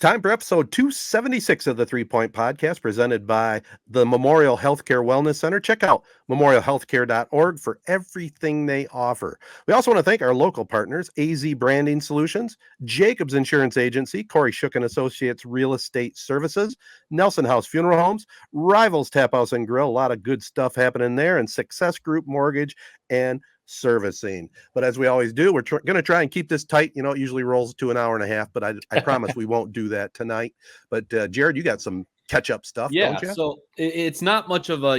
time for episode 276 of the 3 Point Podcast, presented by the Memorial Healthcare Wellness Center. Check out memorialhealthcare.org for everything they offer. We also want to thank our local partners, AZee Branding Solutions, Jacobs Insurance Agency, Kori Associates Real Estate Services, Nelson House Funeral Homes, Rivals Taphouse and Grille, a lot of good stuff happening there, and Success Group Mortgage and Servicing. But as we always do, we're going to try and keep this tight. It usually rolls to an hour and a half, but I promise we won't do that tonight. But Jared, you got some catch-up stuff, don't you? So it's not much of a,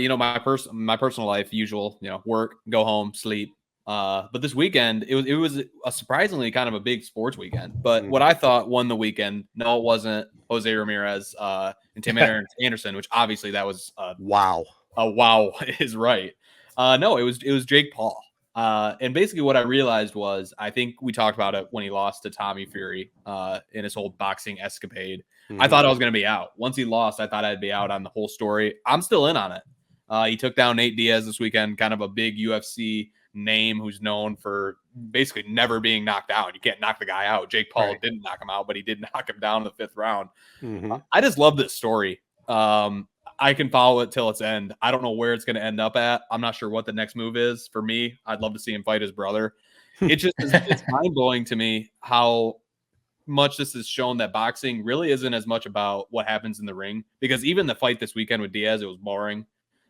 my personal life, usual, work, go home, sleep. But this weekend, it was a surprisingly kind of a big sports weekend. But what I thought won the weekend, no, it wasn't Jose Ramirez and Tim Anderson, which obviously that was wow. A wow is right. No, it was Jake Paul. And basically what I realized was, I think we talked about it when he lost to Tommy Fury in his whole boxing escapade. I thought I was going to be out. Once he lost, I thought I'd be out on the whole story. I'm still in on it. He took down Nate Diaz this weekend, kind of a big UFC name who's known for basically never being knocked out. You can't knock the guy out. Jake Paul didn't knock him out, but he did knock him down in the 5th round. I just love this story. I can follow it till its end. I don't know where it's going to end up at. I'm not sure what the next move is for me. I'd love to see him fight his brother. It's mind blowing to me how much this has shown that boxing really isn't as much about what happens in the ring, because even the fight this weekend with Diaz, it was boring.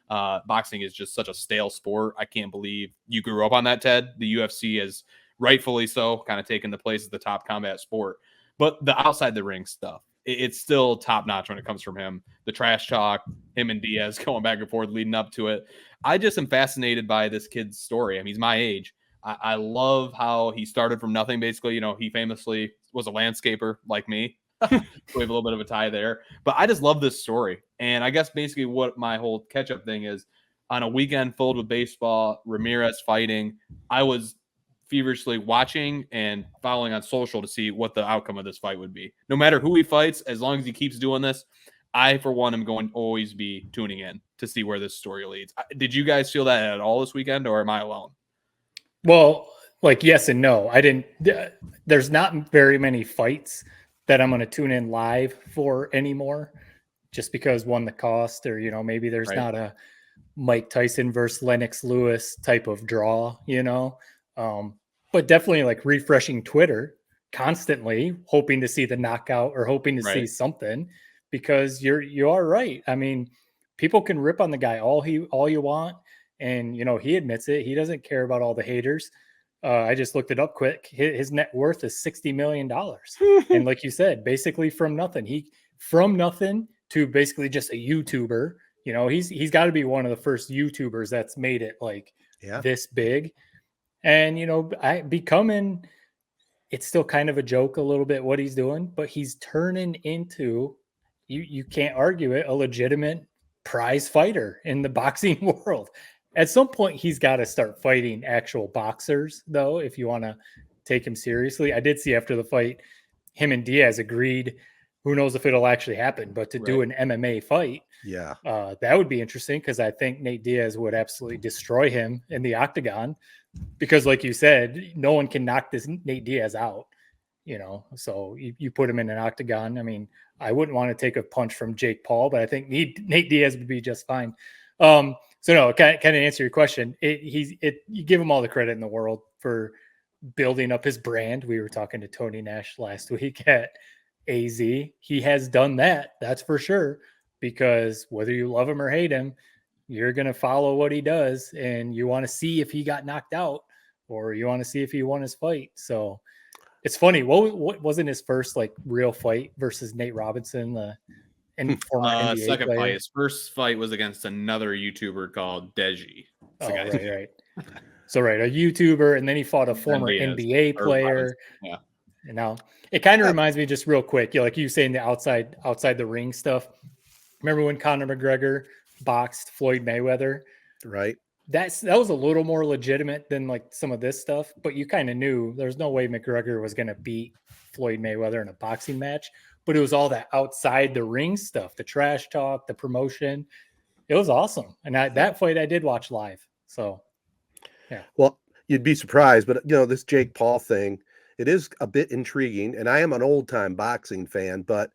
Boxing is just such a stale sport. I can't believe you grew up on that, Ted. The UFC is rightfully so kind of taken the place of the top combat sport, but the outside the ring stuff, it's still top notch when it comes from him. The trash talk, him and Diaz going back and forth leading up to it. I just am fascinated by this kid's story. I mean, he's my age. I love how he started from nothing. Basically, he famously was a landscaper like me. So we have a little bit of a tie there, but I just love this story. And I guess basically what my whole catch-up thing is, on a weekend filled with baseball, Ramirez fighting, I was feverishly watching and following on social to see what the outcome of this fight would be. No matter who he fights, as long as he keeps doing this, I, for one, am going to always be tuning in to see where this story leads. Did you guys feel that at all this weekend, or am I alone? Well, yes and no. I didn't. There's not very many fights that I'm going to tune in live for anymore, just because, one, the cost, or maybe there's not a Mike Tyson versus Lennox Lewis type of draw, but definitely refreshing Twitter constantly, hoping to see the knockout or hoping to see something, because you are right. I mean, people can rip on the guy all you want, and he admits it. He doesn't care about all the haters. I just looked it up quick. His net worth is $60 million, and like you said, basically from nothing to basically just a YouTuber. He's got to be one of the first YouTubers that's made it this big. And, it's still kind of a joke a little bit what he's doing, but he's turning into, you can't argue it, a legitimate prize fighter in the boxing world. At some point, he's got to start fighting actual boxers, though, if you want to take him seriously. I did see after the fight, him and Diaz agreed. Who knows if it'll actually happen, but to do an MMA fight, that would be interesting, because I think Nate Diaz would absolutely destroy him in the octagon, because like you said, no one can knock this Nate Diaz out, so you put him in an octagon. I mean, I wouldn't want to take a punch from Jake Paul, but I think Nate Diaz would be just fine. So no, kind of answer your question. You give him all the credit in the world for building up his brand. We were talking to Tony Nash last week at AZee. He has done that, that's for sure, because whether you love him or hate him, you're going to follow what he does, and you want to see if he got knocked out, or you want to see if he won his fight. So it's funny. What wasn't his first real fight versus Nate Robinson, former NBA second player? fight. His first fight was against another YouTuber called Deji. Right. So a YouTuber, and then he fought a former NBA player. Yeah. And now it kind of reminds me, just real quick, like you saying, the outside the ring stuff. Remember when Conor McGregor boxed Floyd Mayweather? Right. That was a little more legitimate than some of this stuff, but you kind of knew there's no way McGregor was going to beat Floyd Mayweather in a boxing match. But it was all that outside the ring stuff, the trash talk, the promotion. It was awesome. And that fight I did watch live. So, yeah. Well, you'd be surprised, but this Jake Paul thing, It is a bit intriguing, and I am an old-time boxing fan, but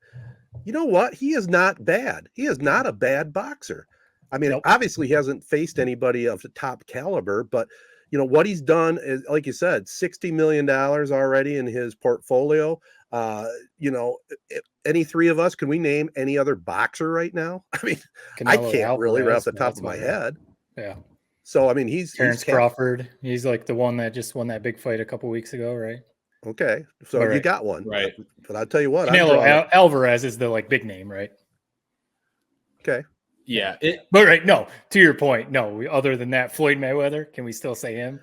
you know what? He is not bad. He is not a bad boxer. I mean, Nope. obviously he hasn't faced anybody of the top caliber, but what he's done is, like you said, $60 million already in his portfolio. Uh, any three of us, can we name any other boxer right now? I mean, I Canelo can't really right off Alvarez, the top that's of my about it. head. Yeah. So, I mean, he's Terrence kept Crawford. He's like the one that just won that big fight a couple weeks ago, right? okay. So All you right. got one, Right. but I'll tell you what, I'm Canelo drawing. Alvarez is the like big name, right? Okay. Yeah. But right, no, to your point, no. Other than that, Floyd Mayweather, can we still say him?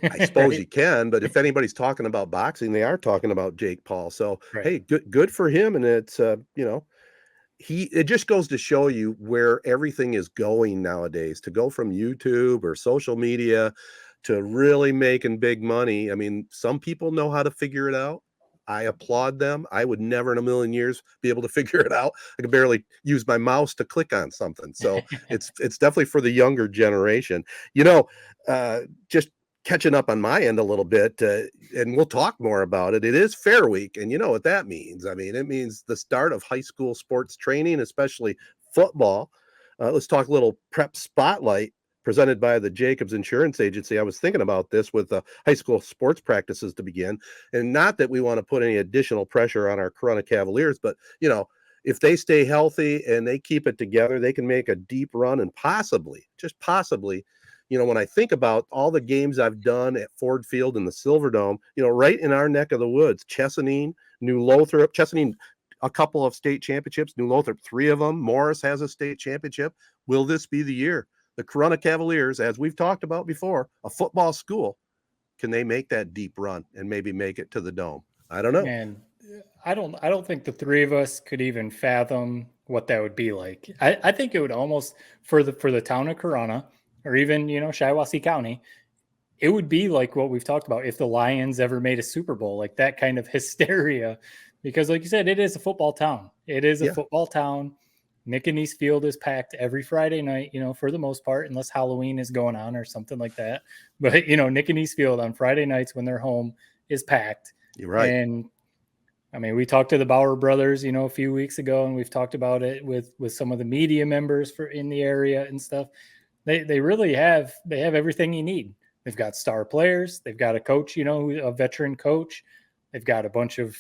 I suppose Right? you can, but if anybody's talking about boxing, they are talking about Jake Paul. So, Right. hey, good for him. And it's, it just goes to show you where everything is going nowadays, to go from YouTube or social media to really making big money. I mean, some people know how to figure it out. I applaud them. I would never in a million years be able to figure it out. I could barely use my mouse to click on something. So it's definitely for the younger generation. Just catching up on my end a little bit, and we'll talk more about it. It is Fair Week, and you know what that means. I mean, it means the start of high school sports training, especially football. Let's talk a little prep spotlight presented by the Jacobs Insurance Agency. I was thinking about this with the high school sports practices to begin, and not that we want to put any additional pressure on our Corunna Cavaliers, but if they stay healthy and they keep it together, they can make a deep run and possibly, just possibly, when I think about all the games I've done at Ford Field and the Silverdome, right in our neck of the woods, Chesaning, New Lothrop, Chesaning, a couple of state championships, New Lothrop, 3 of them. Morris has a state championship. Will this be the year? The Corunna Cavaliers, as we've talked about before, a football school, can they make that deep run and maybe make it to the Dome? I don't know. Man, I don't think the three of us could even fathom what that would be like. I think it would almost for the town of Corunna or even, Shiawassee County, it would be like what we've talked about if the Lions ever made a Super Bowl, like that kind of hysteria. Because like you said, it is a football town. It is a football town. Nicanese Field is packed every Friday night, for the most part, unless Halloween is going on or something like that. But, Nicanese Field on Friday nights when they're home is packed. You're right. And I mean, we talked to the Bauer brothers, a few weeks ago, and we've talked about it with some of the media members in the area and stuff. They really have everything you need. They've got star players. They've got a coach, a veteran coach. They've got a bunch of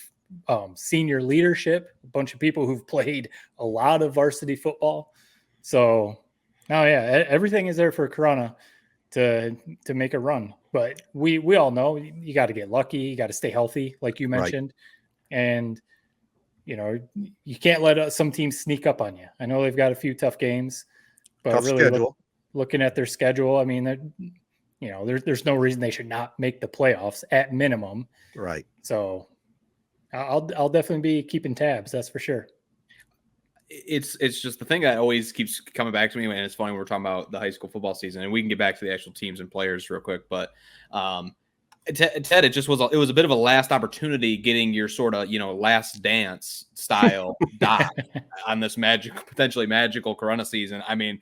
senior leadership, a bunch of people who've played a lot of varsity football. So, everything is there for Corunna to make a run. But we all know you got to get lucky. You got to stay healthy, like you mentioned. Right. And, you can't let some teams sneak up on you. I know they've got a few tough games, but tough really schedule. Looking at their schedule, I mean, there's no reason they should not make the playoffs at minimum. Right. So I'll definitely be keeping tabs. That's for sure. It's just the thing that always keeps coming back to me, and it's funny we're talking about the high school football season, and we can get back to the actual teams and players real quick. But Ted, it was a bit of a last opportunity getting your sort of last dance style doc on this potentially magical Corunna season. I mean,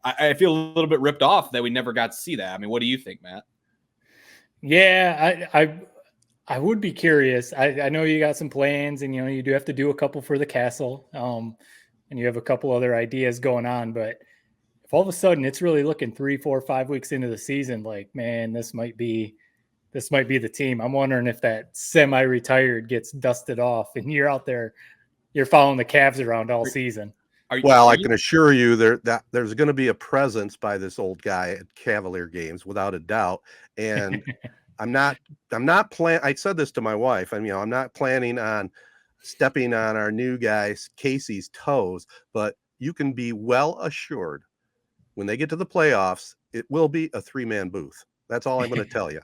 I feel a little bit ripped off that we never got to see that. I mean, what do you think, Matt? Yeah, I would be curious. I know you got some plans, and you do have to do a couple for the castle, and you have a couple other ideas going on. But if all of a sudden it's really looking 3, 4, 5 weeks into the season, like, man, this might be the team. I'm wondering if that semi-retired gets dusted off, and you're out there, you're following the Cavs around all season. I can assure you that there's going to be a presence by this old guy at Cavalier games, without a doubt. And I'm not planning. I said this to my wife. I'm not planning on stepping on our new guy Casey's toes, but you can be well assured when they get to the playoffs, it will be a 3-man booth. That's all I'm going to tell you.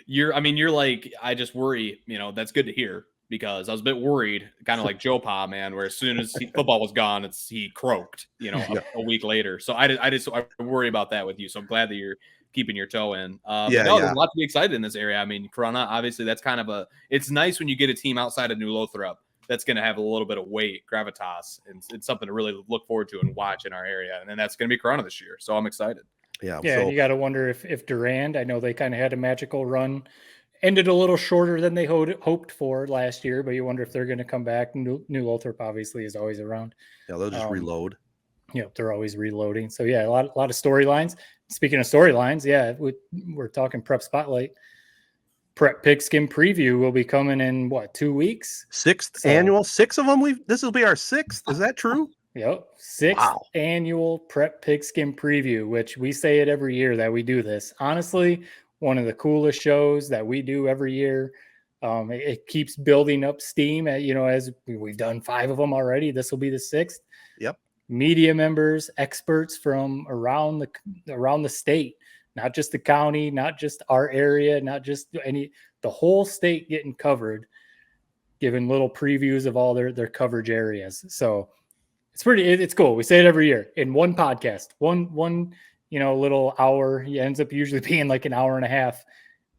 You're like, I just worry, that's good to hear, because I was a bit worried, kind of like Joe Pa, man, where as soon as football was gone, he croaked, a week later. So I worry about that with you. So I'm glad that you're keeping your toe in. There's a lot to be excited in this area. I mean, Corunna, obviously that's kind of it's nice when you get a team outside of New Lothrop that's going to have a little bit of weight, gravitas, and it's something to really look forward to and watch in our area. And then that's going to be Corunna this year. So I'm excited. Yeah. And you got to wonder if Durand, I know they kind of had a magical run ended a little shorter than they hoped for last year, but you wonder if they're going to come back. New Lothrop obviously is always around. Yeah, they'll just reload. They're always reloading. So yeah, a lot of storylines. Speaking of storylines, yeah, we're talking prep spotlight. Prep pigskin preview will be coming in 2 weeks? Annual, 6 of them. This will be our 6th. Is that true? Yep. 6th annual prep pigskin preview, which we say it every year that we do this. Honestly, one of the coolest shows that we do every year. It keeps building up steam as we've done 5 of them already. This will be the 6th. Yep. Media members, experts from around the state, not just the county, not just our area, not just the whole state getting covered, giving little previews of all their coverage areas. So it's cool. We say it every year in one podcast, one little hour. It ends up usually being like an hour and a half.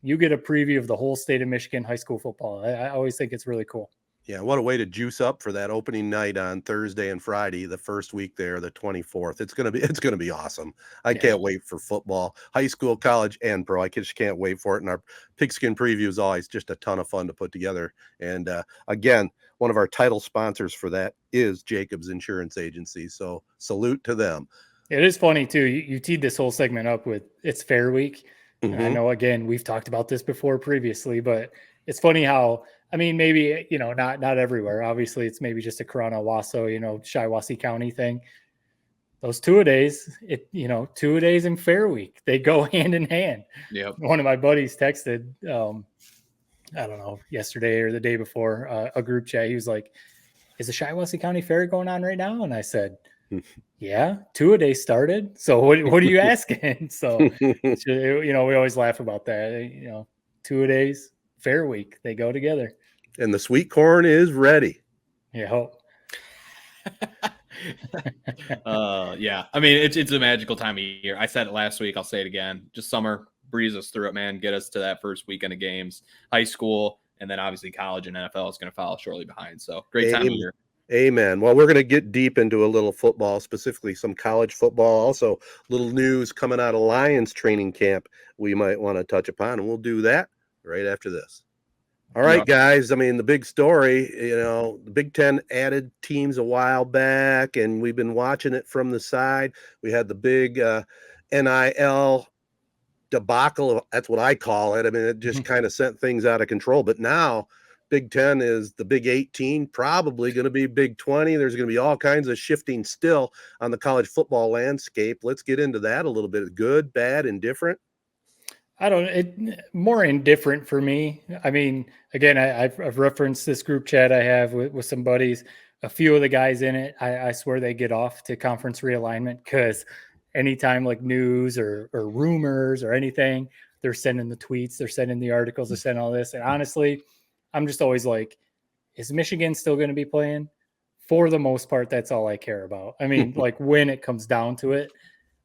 You get a preview of the whole state of Michigan high school football. I always think it's really cool. Yeah, what a way to juice up for that opening night on Thursday and Friday, the first week there, the 24th. It's gonna be awesome. I can't wait for football, high school, college, and pro. I just can't wait for it. And our pigskin preview is always just a ton of fun to put together. And again, one of our title sponsors for that is Jacobs Insurance Agency. So salute to them. It is funny too. You teed this whole segment up with it's Fair Week. Mm-hmm. And I know, again, we've talked about this before previously, but it's funny how, maybe, not everywhere. Obviously, it's maybe just a Corona-Wasso, Shiawassee County thing. Those two-a-days, 2-a-days and Fair Week, they go hand in hand. Yep. One of my buddies texted, I don't know, yesterday or the day before, a group chat. He was like, "Is the Shiawassee County Fair going on right now?" And I said, "Yeah, 2-a-day started. So what are you asking?" So, we always laugh about that. 2-a-days, Fair Week, they go together. And the sweet corn is ready. Yeah. Yeah. It's a magical time of year. I said it last week. I'll say it again. Just summer, breeze us through it, man. Get us to that first weekend of games, high school, and then obviously college and NFL is going to follow shortly behind. So great time of year. Amen. Well, we're going to get deep into a little football, specifically some college football, also little news coming out of Lions training camp we might want to touch upon, and we'll do that right after this. All right, guys. The big story, the Big Ten added teams a while back, and we've been watching it from the side. We had the big NIL debacle. That's what I call it. It just kind of sent things out of control. But now Big Ten is the Big 18, probably going to be Big 20. There's going to be all kinds of shifting still on the college football landscape. Let's get into that a little bit. Good, bad, indifferent. More indifferent for me. Again, I've referenced this group chat I have with some buddies. A few of the guys in it, I swear they get off to conference realignment because anytime like news or rumors or anything, they're sending the tweets, they're sending the articles, they're sending all this. And honestly, I'm just always like, is Michigan still going to be playing? For the most part, that's all I care about. Like when it comes down to it,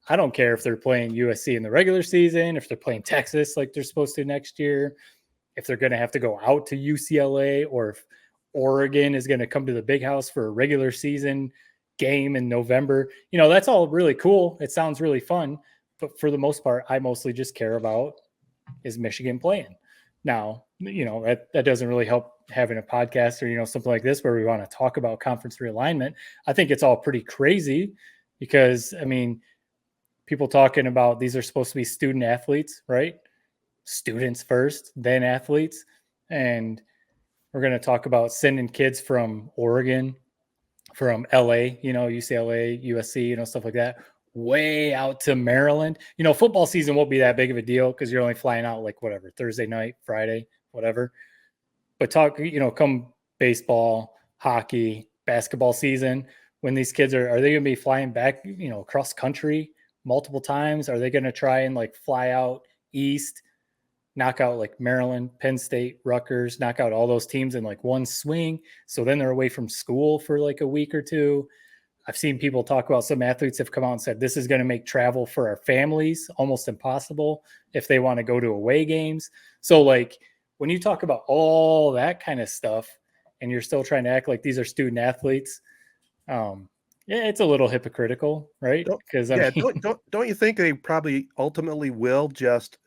I don't care if they're playing USC in the regular season, if they're playing Texas like they're supposed to next year, if they're going to have to go out to UCLA, or if Oregon is going to come to the Big House for a regular season game in November. That's all really cool. It sounds really fun. But for the most part, I mostly just care about, is Michigan playing? Now, that doesn't really help having a podcast or, something like this where we want to talk about conference realignment. I think it's all pretty crazy because, people talking about these are supposed to be student athletes, right? Students first, then athletes. And we're going to talk about sending kids from Oregon, from LA, UCLA, USC, stuff like that, way out to Maryland. Football season won't be that big of a deal because you're only flying out like whatever, Thursday night, Friday, whatever. But come baseball, hockey, basketball season, when these kids are they going to be flying back, across country multiple times? Are they going to try and like fly out east, knock out like Maryland, Penn State, Rutgers, knock out all those teams in like one swing? So then they're away from school for like a week or two. I've seen people talk about, some athletes have come out and said this is going to make travel for our families almost impossible if they want to go to away games. So like when you talk about all that kind of stuff and you're still trying to act like these are student athletes, yeah, it's a little hypocritical, right? Because don't you think they probably ultimately will just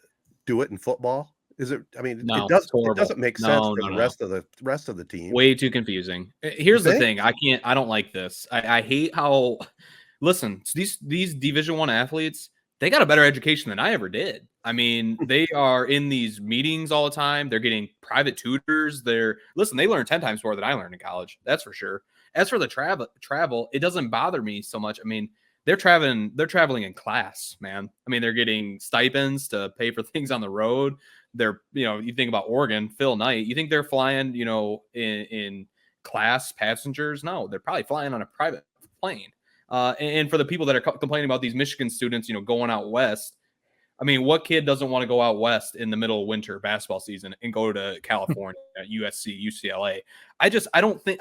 do it in football? Is it? I mean, No, it does. it's It horrible. doesn't make sense No, for no, the no. rest of the team. Way too confusing. You Here's the think? thing. I don't like this. I hate how listen, these Division 1 athletes, they got a better education than I ever did. I mean, they are in these meetings all the time. They're getting private tutors. They learn 10 times more than I learned in college. That's for sure. As for the travel, it doesn't bother me so much. I mean, they're traveling in class, man. I mean, they're getting stipends to pay for things on the road. You think about Oregon, Phil Knight, you think they're flying, in class passengers? No, they're probably flying on a private plane. And for the people that are complaining about these Michigan students, going out west, I mean, what kid doesn't want to go out west in the middle of winter basketball season and go to California, USC, UCLA? I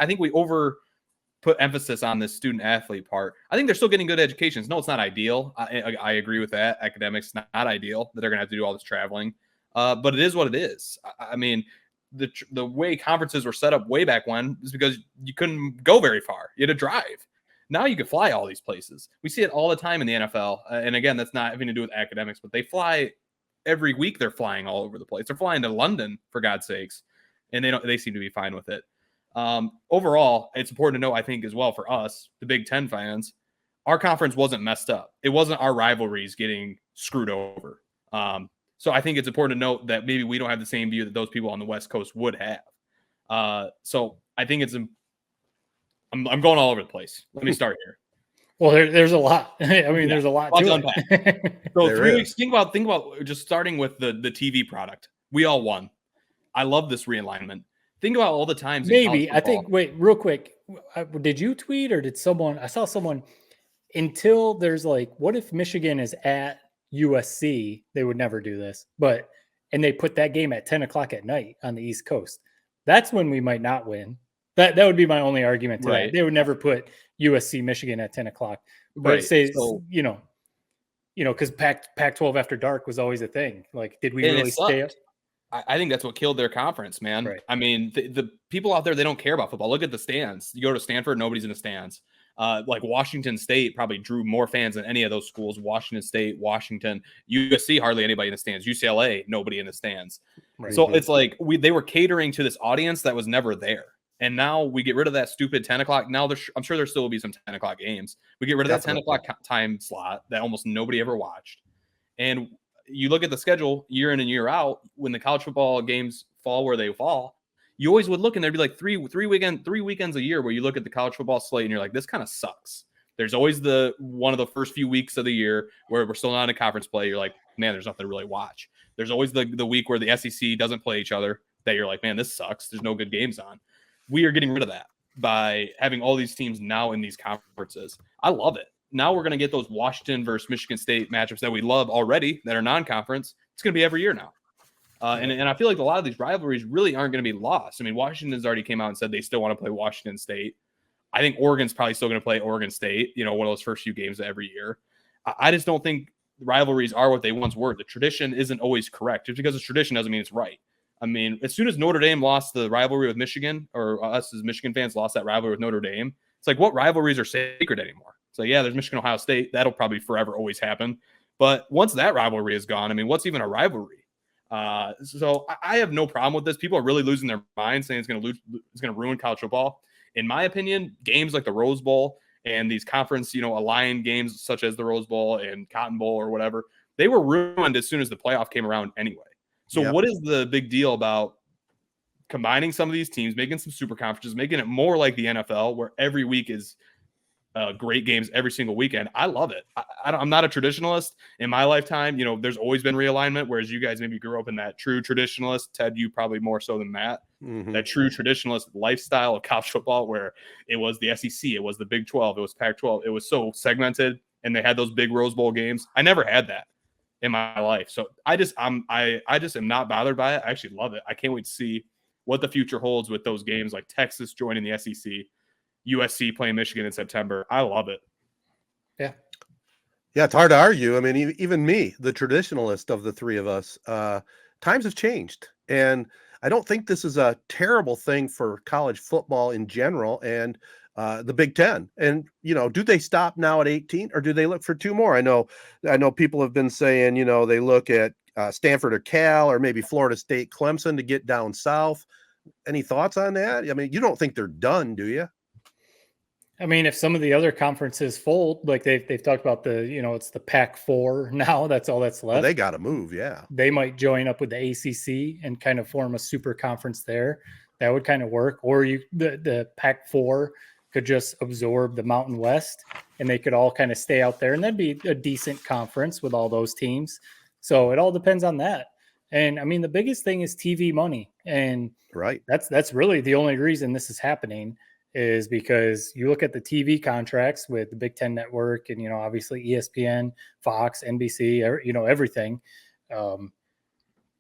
think we put emphasis on this student athlete part. I think they're still getting good educations. No, it's not ideal. I agree with that. Academics not ideal that they're going to have to do all this traveling, but it is what it is. I mean, the way conferences were set up way back when is because you couldn't go very far. You had to drive. Now you can fly all these places. We see it all the time in the NFL. And again, that's not having to do with academics, but they fly every week. They're flying all over the place. They're flying to London, for God's sakes. And they seem to be fine with it. Overall, it's important to know, I think, as well for us, the Big Ten fans, our conference wasn't messed up. It wasn't our rivalries getting screwed over. So I think it's important to note that maybe we don't have the same view that those people on the West Coast would have. So I think I'm going all over the place. Let me start here. Well, there's a lot. I mean, there's a lot to unpack. So 3 weeks. Think about just starting with the TV product. We all won. I love this realignment. Think about all the times. Maybe I think. Wait, real quick. Did you tweet or did someone? I saw someone. Until there's what if Michigan is at USC? They would never do this, and they put that game at 10 o'clock at night on the East Coast. That's when we might not win. That would be my only argument to that. They would never put USC Michigan at 10 o'clock. But it says, because Pac-12 after dark was always a thing. Did we really stay up? I think that's what killed their conference, man. Right. I mean, the people out there, they don't care about football. Look at the stands. You go to Stanford, nobody's in the stands. Washington State probably drew more fans than any of those schools. Washington State, Washington, USC, hardly anybody in the stands. UCLA, nobody in the stands. Right. So it's they were catering to this audience that was never there. And now we get rid of that stupid 10 o'clock. Now, I'm sure there still will be some 10 o'clock games. We get rid of that 10 o'clock time slot that almost nobody ever watched. And you look at the schedule year in and year out, when the college football games fall where they fall, you always would look and there'd be three weekends a year where you look at the college football slate and you're like, this kind of sucks. There's always one of the first few weeks of the year where we're still not in a conference play. You're like, man, there's nothing to really watch. There's always the week where the SEC doesn't play each other that you're like, man, this sucks. There's no good games on. We are getting rid of that by having all these teams now in these conferences. I love it. Now we're going to get those Washington versus Michigan State matchups that we love already that are non-conference. It's going to be every year now. And I feel like a lot of these rivalries really aren't going to be lost. I mean, Washington's already came out and said they still want to play Washington State. I think Oregon's probably still going to play Oregon State, one of those first few games every year. I just don't think rivalries are what they once were. The tradition isn't always correct. Just because it's tradition doesn't mean it's right. I mean, as soon as Notre Dame lost the rivalry with Michigan, or us as Michigan fans lost that rivalry with Notre Dame, it's like, what rivalries are sacred anymore? So yeah, there's Michigan, Ohio State. That'll probably forever always happen. But once that rivalry is gone, I mean, what's even a rivalry? So I have no problem with this. People are really losing their minds saying it's going to ruin college football. In my opinion, games like the Rose Bowl and these conference, aligned games such as the Rose Bowl and Cotton Bowl or whatever, they were ruined as soon as the playoff came around anyway. So what is the big deal about combining some of these teams, making some super conferences, making it more like the NFL where every week is great games every single weekend? I love it. I'm not a traditionalist in my lifetime. There's always been realignment, whereas you guys maybe grew up in that true traditionalist. Ted, you probably more so than Matt. Mm-hmm. That true traditionalist lifestyle of college football where it was the SEC, it was the Big 12, it was Pac-12. It was so segmented and they had those big Rose Bowl games. I never had that in my life. So I just am not bothered by it. I actually love it. I can't wait to see what the future holds with those games like Texas joining the SEC, USC playing Michigan in September. I love it. Yeah, it's hard to argue. I mean, even me, the traditionalist of the three of us, times have changed. And I don't think this is a terrible thing for college football in general and the Big Ten. And, do they stop now at 18 or do they look for two more? I know people have been saying, they look at Stanford or Cal, or maybe Florida State, Clemson to get down south. Any thoughts on that? I mean, you don't think they're done, do you? I mean, if some of the other conferences fold, like they've talked about it's the Pac-4 now, that's all that's Well, left. they got to move, yeah. They might join up with the ACC and kind of form a super conference there. That would kind of work. Or the Pac-4 could just absorb the Mountain West, and they could all kind of stay out there, and that'd be a decent conference with all those teams. So it all depends on that. And I mean, the biggest thing is TV money, and right. That's really the only reason this is happening, is because you look at the TV contracts with the Big Ten Network and, obviously ESPN, Fox, NBC, everything.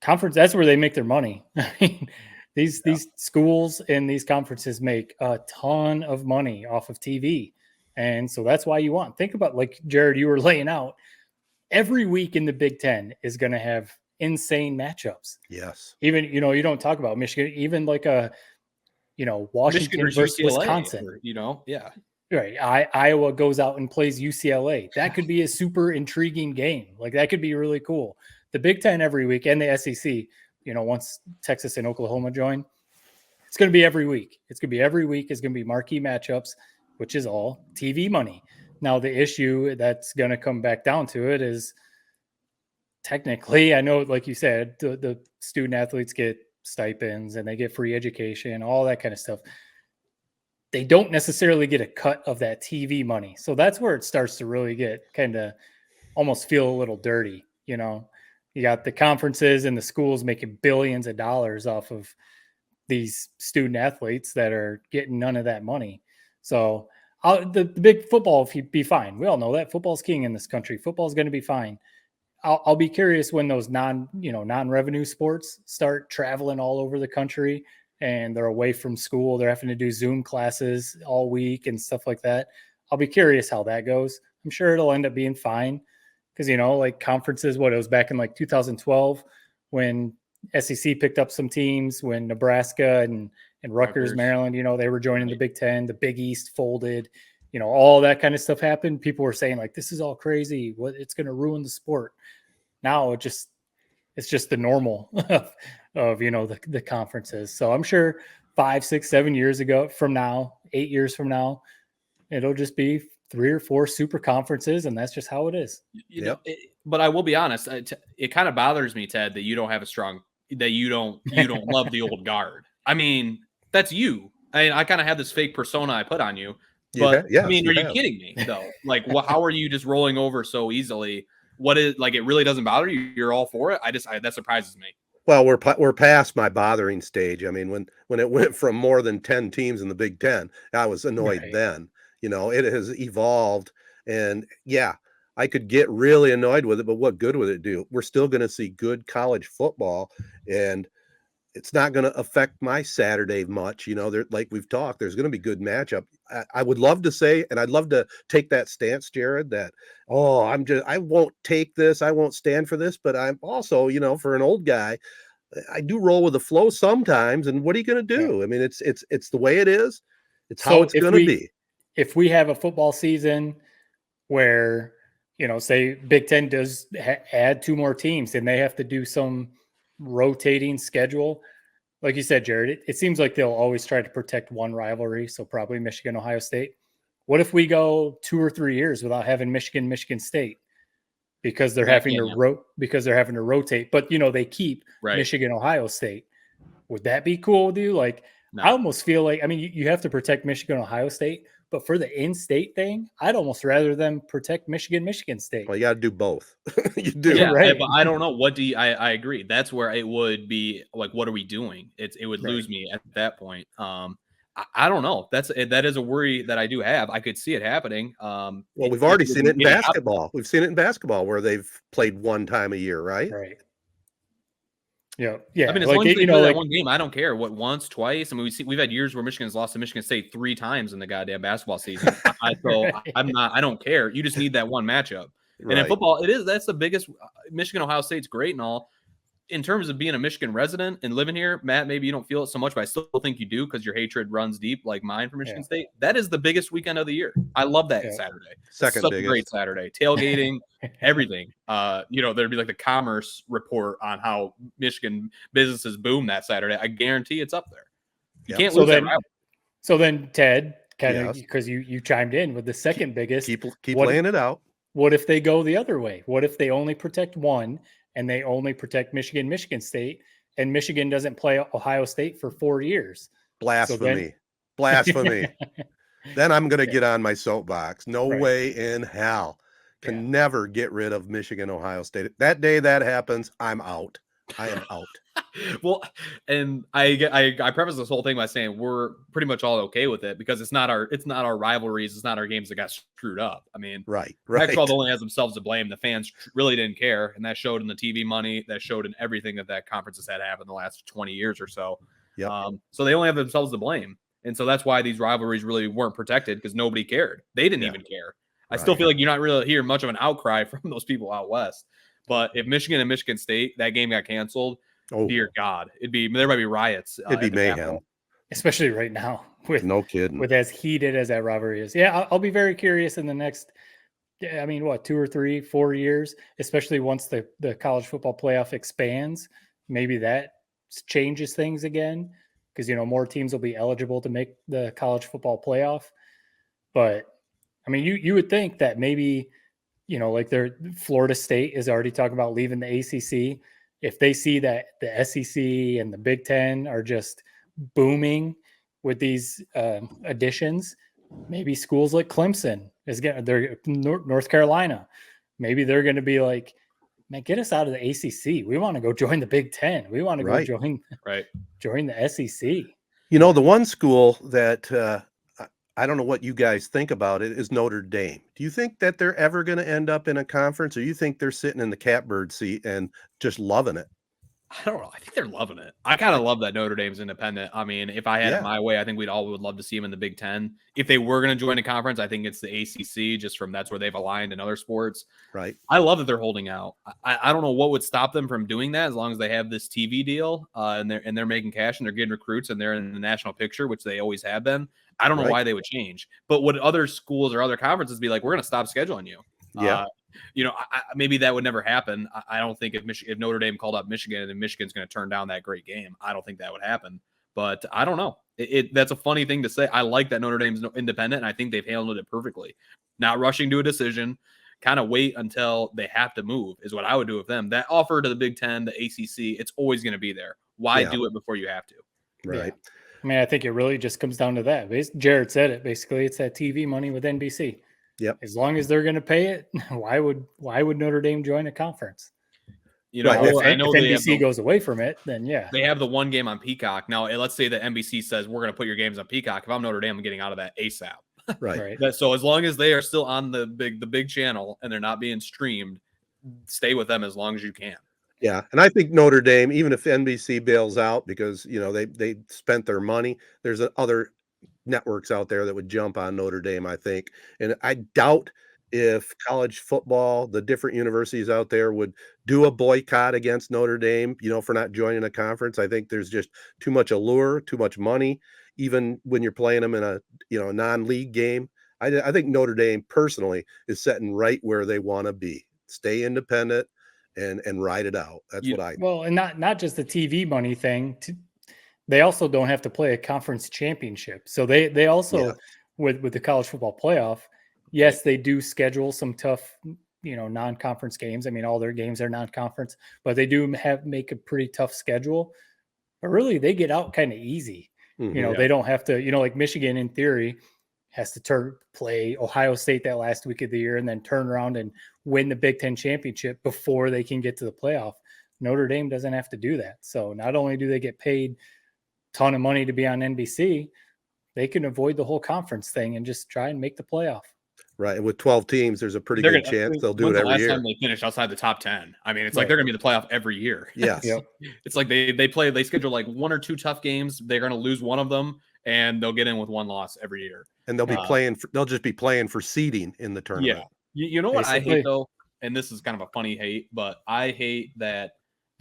Conference, that's where they make their money. I mean, these schools and these conferences make a ton of money off of TV. And so that's why you think about, like Jared, you were laying out, every week in the Big Ten is going to have insane matchups. Yes. Even, you don't talk about Michigan, even like Washington versus Wisconsin. Yeah. Right. Iowa goes out and plays UCLA. That could be a super intriguing game. Like, that could be really cool. The Big Ten every week, and the SEC, once Texas and Oklahoma join, it's going to be every week. It's going to be every week. It's going to be marquee matchups, which is all TV money. Now, the issue that's going to come back down to it is, technically, I know, like you said, the student athletes get stipends and they get free education, all that kind of stuff. They don't necessarily get a cut of that TV money. So that's where it starts to really get kind of almost feel a little dirty. You got the conferences and the schools making billions of dollars off of these student athletes that are getting none of that money. So the big football be fine. We all know that football's king in this country. Football's going to be fine. I'll be curious when those non-revenue sports start traveling all over the country and they're away from school. They're having to do Zoom classes all week and stuff like that. I'll be curious how that goes. I'm sure it'll end up being fine because, like conferences, it was back in like 2012 when SEC picked up some teams, when Nebraska and Rutgers, Maryland, they were joining the Big Ten, the Big East folded, all that kind of stuff happened. People were saying like, this is all crazy. It's going to ruin the sport. Now it's just the normal of the conferences. So I'm sure 5, 6, 7 years from now, 8 years from now, it'll just be 3 or 4 super conferences, and that's just how it is. But I will be honest, it kind of bothers me, Ted, that you don't have you don't love the old guard. I mean, that's you. I kind of have this fake persona I put on you. But yes, I mean, are you kidding me though? Like, how are you just rolling over so easily? What is, like, it really doesn't bother you? You're all for it? That surprises me. Well, we're past my bothering stage. I mean, when it went from more than 10 teams in the Big Ten, I was annoyed then. It has evolved, and yeah, I could get really annoyed with it, but what good would it do? We're still going to see good college football, and it's not going to affect my Saturday much. Like we've talked, there's going to be good matchup. I would love to say, and I'd love to take that stance, Jared, that, I won't take this. I won't stand for this, but I'm also, for an old guy, I do roll with the flow sometimes. And what are you going to do? Yeah. I mean, it's the way it is. It's how it's going to be. If we have a football season where, say Big Ten does add 2 more teams and they have to do some rotating schedule, like you said, Jared, it seems like they'll always try to protect one rivalry. So probably Michigan, Ohio State. What if we go 2 or 3 years without having Michigan State because they're having to rotate, but they keep Michigan, Ohio State. Would that be cool with you? Like, no. I almost feel like, I mean, you have to protect Michigan, Ohio State, but for the in-state thing, I'd almost rather them protect Michigan State. Well, you got to do both. You do. Yeah, right. But I don't know. I agree. That's where it would be like, what are we doing? It would lose me at that point. I don't know. That is a worry that I do have. I could see it happening. Well, we've already seen it in basketball. We've seen it in basketball where they've played one time a year, right? Right. Yeah. Yeah. I mean, as long as they play that one game, I don't care. Once, twice. I mean, we've had years where Michigan's lost to Michigan State 3 times in the goddamn basketball season. I don't care. You just need that one matchup. Right. And in football, that's the biggest. Michigan, Ohio State's great and all. in terms of being a Michigan resident and living here, Matt, maybe you don't feel it so much, but I still think you do because your hatred runs deep like mine for Michigan State. That is the biggest weekend of the year. I love that Saturday. Second such biggest. a great Saturday. Tailgating, everything. There'd be like the commerce report on how Michigan businesses boom that Saturday. I guarantee it's up there. You can't lose that rivalry. So then, Ted, kind of because you chimed in with the second biggest. Keep laying it out. What if they go the other way? What if they only protect one and they only protect Michigan State, and Michigan doesn't play Ohio State for 4 years? Blasphemy. Blasphemy. Then I'm going to get on my soapbox. No way in hell. Can never get rid of Michigan, Ohio State. That day that happens, I'm out. I am out. Well, and I preface this whole thing by saying we're pretty much all okay with it because it's not our rivalries, it's not our games that got screwed up. I mean, right. Pac-12 only has themselves to blame. The fans really didn't care, and that showed in the TV money, that showed in everything that conference has had happened the last 20 years or so. Yep. So they only have themselves to blame, and so that's why these rivalries really weren't protected because nobody cared. They didn't even care. I still feel like you're not really hearing much of an outcry from those people out west. But if Michigan and Michigan State, that game got canceled, dear God, there might be riots. It'd be mayhem, Capitol. Especially right now. No kidding. With as heated as that rivalry is. Yeah, I'll be very curious in the next, 2 or 3, 4 years, especially once the college football playoff expands. Maybe that changes things again because more teams will be eligible to make the college football playoff. But I mean, you would think that maybe. Like Florida State is already talking about leaving the ACC. If they see that the SEC and the Big Ten are just booming with these additions, maybe schools like Clemson they're North Carolina. Maybe they're going to be like, man, get us out of the ACC. We want to go join the Big Ten. We want to go join the SEC. The one school that I don't know what you guys think about it is Notre Dame. Do you think that they're ever going to end up in a conference, or you think they're sitting in the catbird seat and just loving it? I don't know. I think they're loving it. I kind of love that Notre Dame's independent. I mean, if I had it my way, I think we'd all would love to see them in the Big Ten. If they were going to join a conference, I think it's the ACC, just from that's where they've aligned in other sports. Right. I love that they're holding out. I don't know what would stop them from doing that as long as they have this TV deal and they're making cash and they're getting recruits and they're in the national picture, which they always have been. I don't know why they would change. But would other schools or other conferences be like, we're going to stop scheduling you? Yeah. Maybe that would never happen. I don't think if Notre Dame called up Michigan and Michigan's going to turn down that great game, I don't think that would happen. But I don't know. That's a funny thing to say. I like that Notre Dame's independent, and I think they've handled it perfectly. Not rushing to a decision, kind of wait until they have to move is what I would do with them. That offer to the Big Ten, the ACC, it's always going to be there. Why do it before you have to? Right. Yeah. I mean, I think it really just comes down to that. Jared said it. Basically, it's that TV money with NBC. Yep. As long as they're going to pay it, why would Notre Dame join a conference? If NBC goes away from it, then they have the one game on Peacock. Now, let's say that NBC says we're going to put your games on Peacock. If I'm Notre Dame, I'm getting out of that ASAP. Right. So as long as they are still on the big channel and they're not being streamed, stay with them as long as you can. Yeah, and I think Notre Dame, even if NBC bails out because they spent their money, there's other networks out there that would jump on Notre Dame, I think. And I doubt if college football, the different universities out there would do a boycott against Notre Dame, for not joining a conference. I think there's just too much allure, too much money, even when you're playing them in a non-league game. I think Notre Dame personally is sitting right where they want to be. Stay independent and ride it out. That's what I. Well, and not just the TV money thing. They also don't have to play a conference championship. So they also with the college football playoff, yes, they do schedule some tough, non-conference games. I mean, all their games are non-conference, but they do make a pretty tough schedule. But really, they get out kind of easy. Mm-hmm. They don't have to. Like Michigan, in theory, has to play Ohio State that last week of the year and then turn around and win the Big Ten championship before they can get to the playoff. Notre Dame doesn't have to do that. So not only do they get paid a ton of money to be on NBC, they can avoid the whole conference thing and just try and make the playoff. Right. And with 12 teams, there's a pretty good chance they'll do it every year. Last time they finished outside the top 10. I mean, it's like they're going to be in the playoff every year. Yes. Yep. It's like they schedule like 1 or 2 tough games. They're going to lose one of them and they'll get in with 1 loss every year. And they'll be they'll just be playing for seeding in the tournament. Yeah. You know what I hate though? And this is kind of a funny hate, but I hate that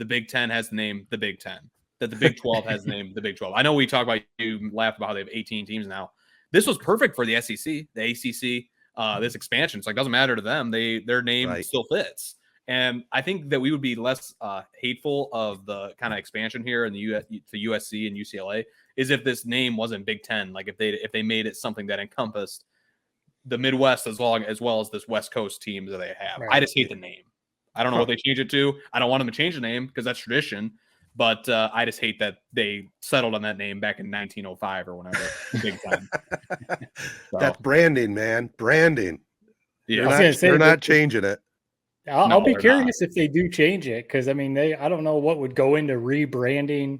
the Big Ten has the name the Big Ten, that the Big 12 has the name the Big 12. I know we talk about, you laugh about how they have 18 teams now. This was perfect for the SEC, the ACC, this expansion. It's like, doesn't matter to them. Their name still fits. And I think that we would be less hateful of the kind of expansion here in the USC and UCLA is if this name wasn't Big Ten. Like if they made it something that encompassed the Midwest as well as this West Coast team that they have. I just hate the name. I don't know what they change it to. I don't want them to change the name because that's tradition. But I just hate that they settled on that name back in 1905 or whenever. Big time. So, that's branding, man. Branding. Yeah, they're not changing it. I'll be curious if they do change it, because I mean, I don't know what would go into rebranding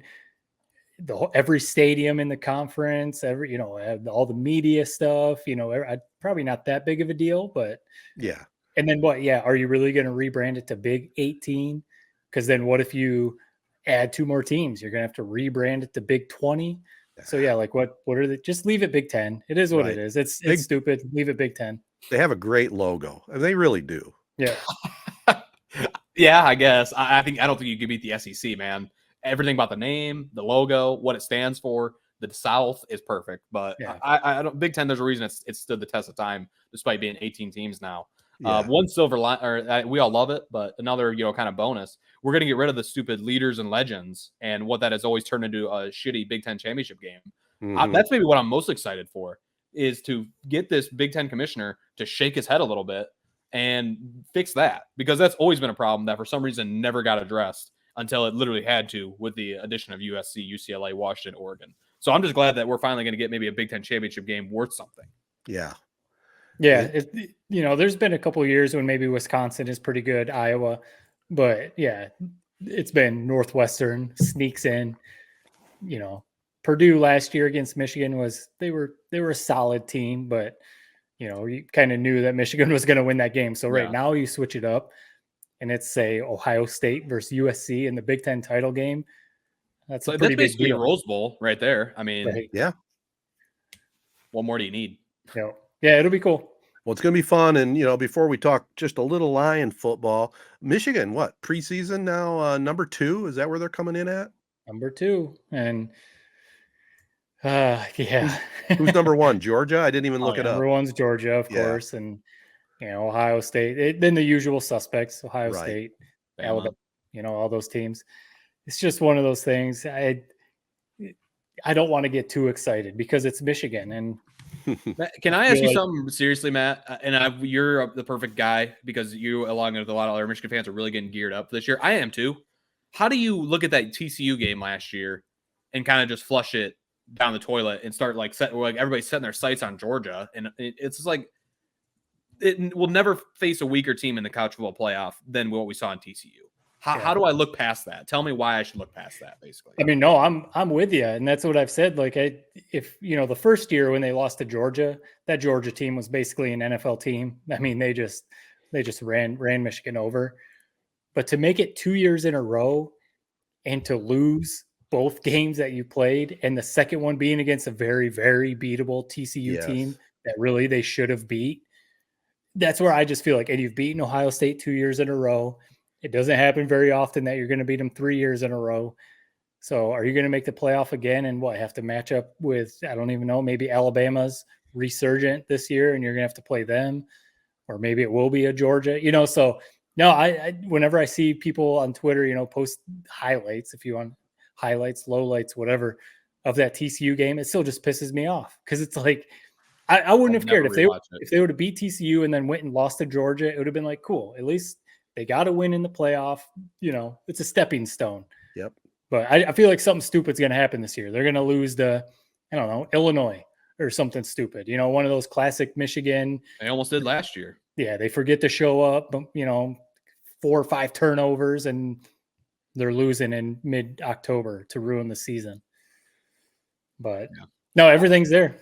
every stadium in the conference, all the media stuff. Probably not that big of a deal, but yeah. And then what? Yeah, are you really going to rebrand it to Big 18? Because then what if you add 2 more teams? You're going to have to rebrand it to Big 20. So yeah, like what are they? Just leave it Big 10. It is what it is. It's stupid. Leave it Big 10. They have a great logo. They really do. Yeah. Yeah, I guess. I don't think you can beat the SEC, man. Everything about the name, the logo, what it stands for, the South is perfect. But yeah. I don't. Big 10. There's a reason it's stood the test of time, despite being 18 teams now. Yeah. One silver line, we all love it, but another kind of bonus. We're gonna get rid of the stupid leaders and legends, and what that has always turned into a shitty Big 10 championship game. Mm-hmm. That's maybe what I'm most excited for, is to get this Big 10 commissioner to shake his head a little bit and fix that, because that's always been a problem that for some reason never got addressed until it literally had to with the addition of USC, UCLA, Washington, Oregon. So I'm just glad that we're finally going to get maybe a Big 10 championship game worth something. Yeah. Yeah. There's been a couple of years when maybe Wisconsin is pretty good, Iowa, but yeah, it's been Northwestern sneaks in. Purdue last year against Michigan they were a solid team, but you kind of knew that Michigan was going to win that game. So now you switch it up and it's, say, Ohio State versus USC in the Big Ten title game. That's a pretty big deal. A Rose Bowl right there. I mean, yeah. What more do you need? Yeah, it'll be cool. Well, it's going to be fun. And, before we talk just a little Lion football, Michigan, what, preseason now, number 2? Is that where they're coming in at? Number 2. And yeah. Who's number 1? Georgia? I didn't even look it up. Number 1's Georgia, of course. And, Ohio State. Then the usual suspects, Ohio State, Alabama, all those teams. It's just one of those things. I don't want to get too excited because it's Michigan. And can I ask you something seriously, Matt? And you're the perfect guy, because you, along with a lot of other Michigan fans, are really getting geared up for this year. I am too. How do you look at that TCU game last year and kind of just flush it down the toilet and start everybody's setting their sights on Georgia? And it's just like, it will never face a weaker team in the college football playoff than what we saw in TCU. How do I look past that? Tell me why I should look past that, basically. I mean, no, I'm with you. And that's what I've said. Like, if the first year when they lost to Georgia, that Georgia team was basically an NFL team. I mean, they just ran Michigan over. But to make it 2 years in a row and to lose both games that you played, and the second one being against a very, very beatable TCU team that really they should have beat, that's where I just feel like, and you've beaten Ohio State 2 years in a row. It doesn't happen very often that you're going to beat them 3 years in a row. So are you going to make the playoff again and have to match up with, I don't even know, maybe Alabama's resurgent this year and you're going to have to play them, or maybe it will be a Georgia, so no, I whenever I see people on Twitter, post highlights, if you want highlights, lowlights, whatever, of that TCU game, it still just pisses me off, because it's like, I wouldn't have cared if they would have beat TCU and then went and lost to Georgia. It would have been like, cool, at least they got to win in the playoff. It's a stepping stone. Yep. But I feel like something stupid's going to happen this year. They're going to lose to, I don't know, Illinois or something stupid. One of those classic Michigan. They almost did last year. Yeah, they forget to show up, 4 or 5 turnovers, and they're losing in mid-October to ruin the season. But no, everything's there.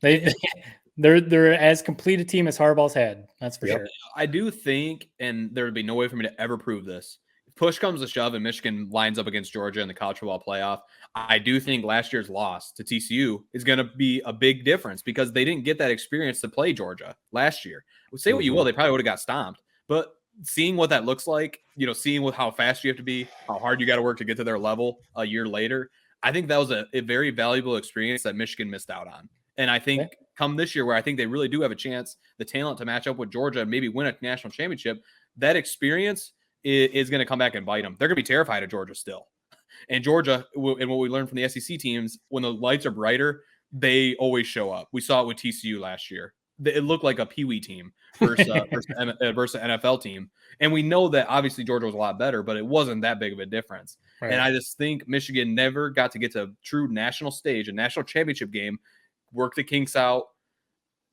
They're as complete a team as Harbaugh's had. That's for sure. I do think, and there would be no way for me to ever prove this, if push comes to shove and Michigan lines up against Georgia in the college football playoff, I do think last year's loss to TCU is going to be a big difference, because they didn't get that experience to play Georgia last year. Say what you will, they probably would have got stomped. But seeing what that looks like, seeing how fast you have to be, how hard you got to work to get to their level a year later, I think that was a very valuable experience that Michigan missed out on. And I think come this year, where I think they really do have a chance, the talent to match up with Georgia and maybe win a national championship, that experience is going to come back and bite them. They're going to be terrified of Georgia still. And Georgia, and what we learned from the SEC teams, when the lights are brighter, they always show up. We saw it with TCU last year. It looked like a peewee team versus an NFL team. And we know that obviously Georgia was a lot better, but it wasn't that big of a difference. Right. And I just think Michigan never got to get to a true national stage, a national championship game, work the kinks out.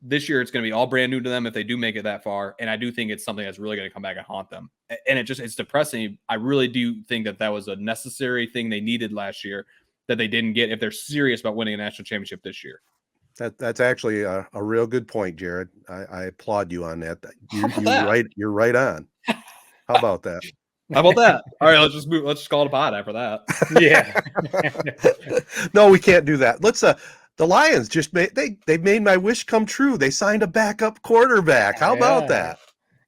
This year, it's going to be all brand new to them if they do make it that far. And I do think it's something that's really going to come back and haunt them. And it's depressing. I really do think that was a necessary thing they needed last year that they didn't get if they're serious about winning a national championship this year. That's actually a real good point, Jared. I applaud you on that. You're right on. How about that? How about that? All right, let's just move. Let's just call it a pod after that. Yeah. No, we can't do that. Let's. The Lions just they made my wish come true. They signed a backup quarterback. How about that?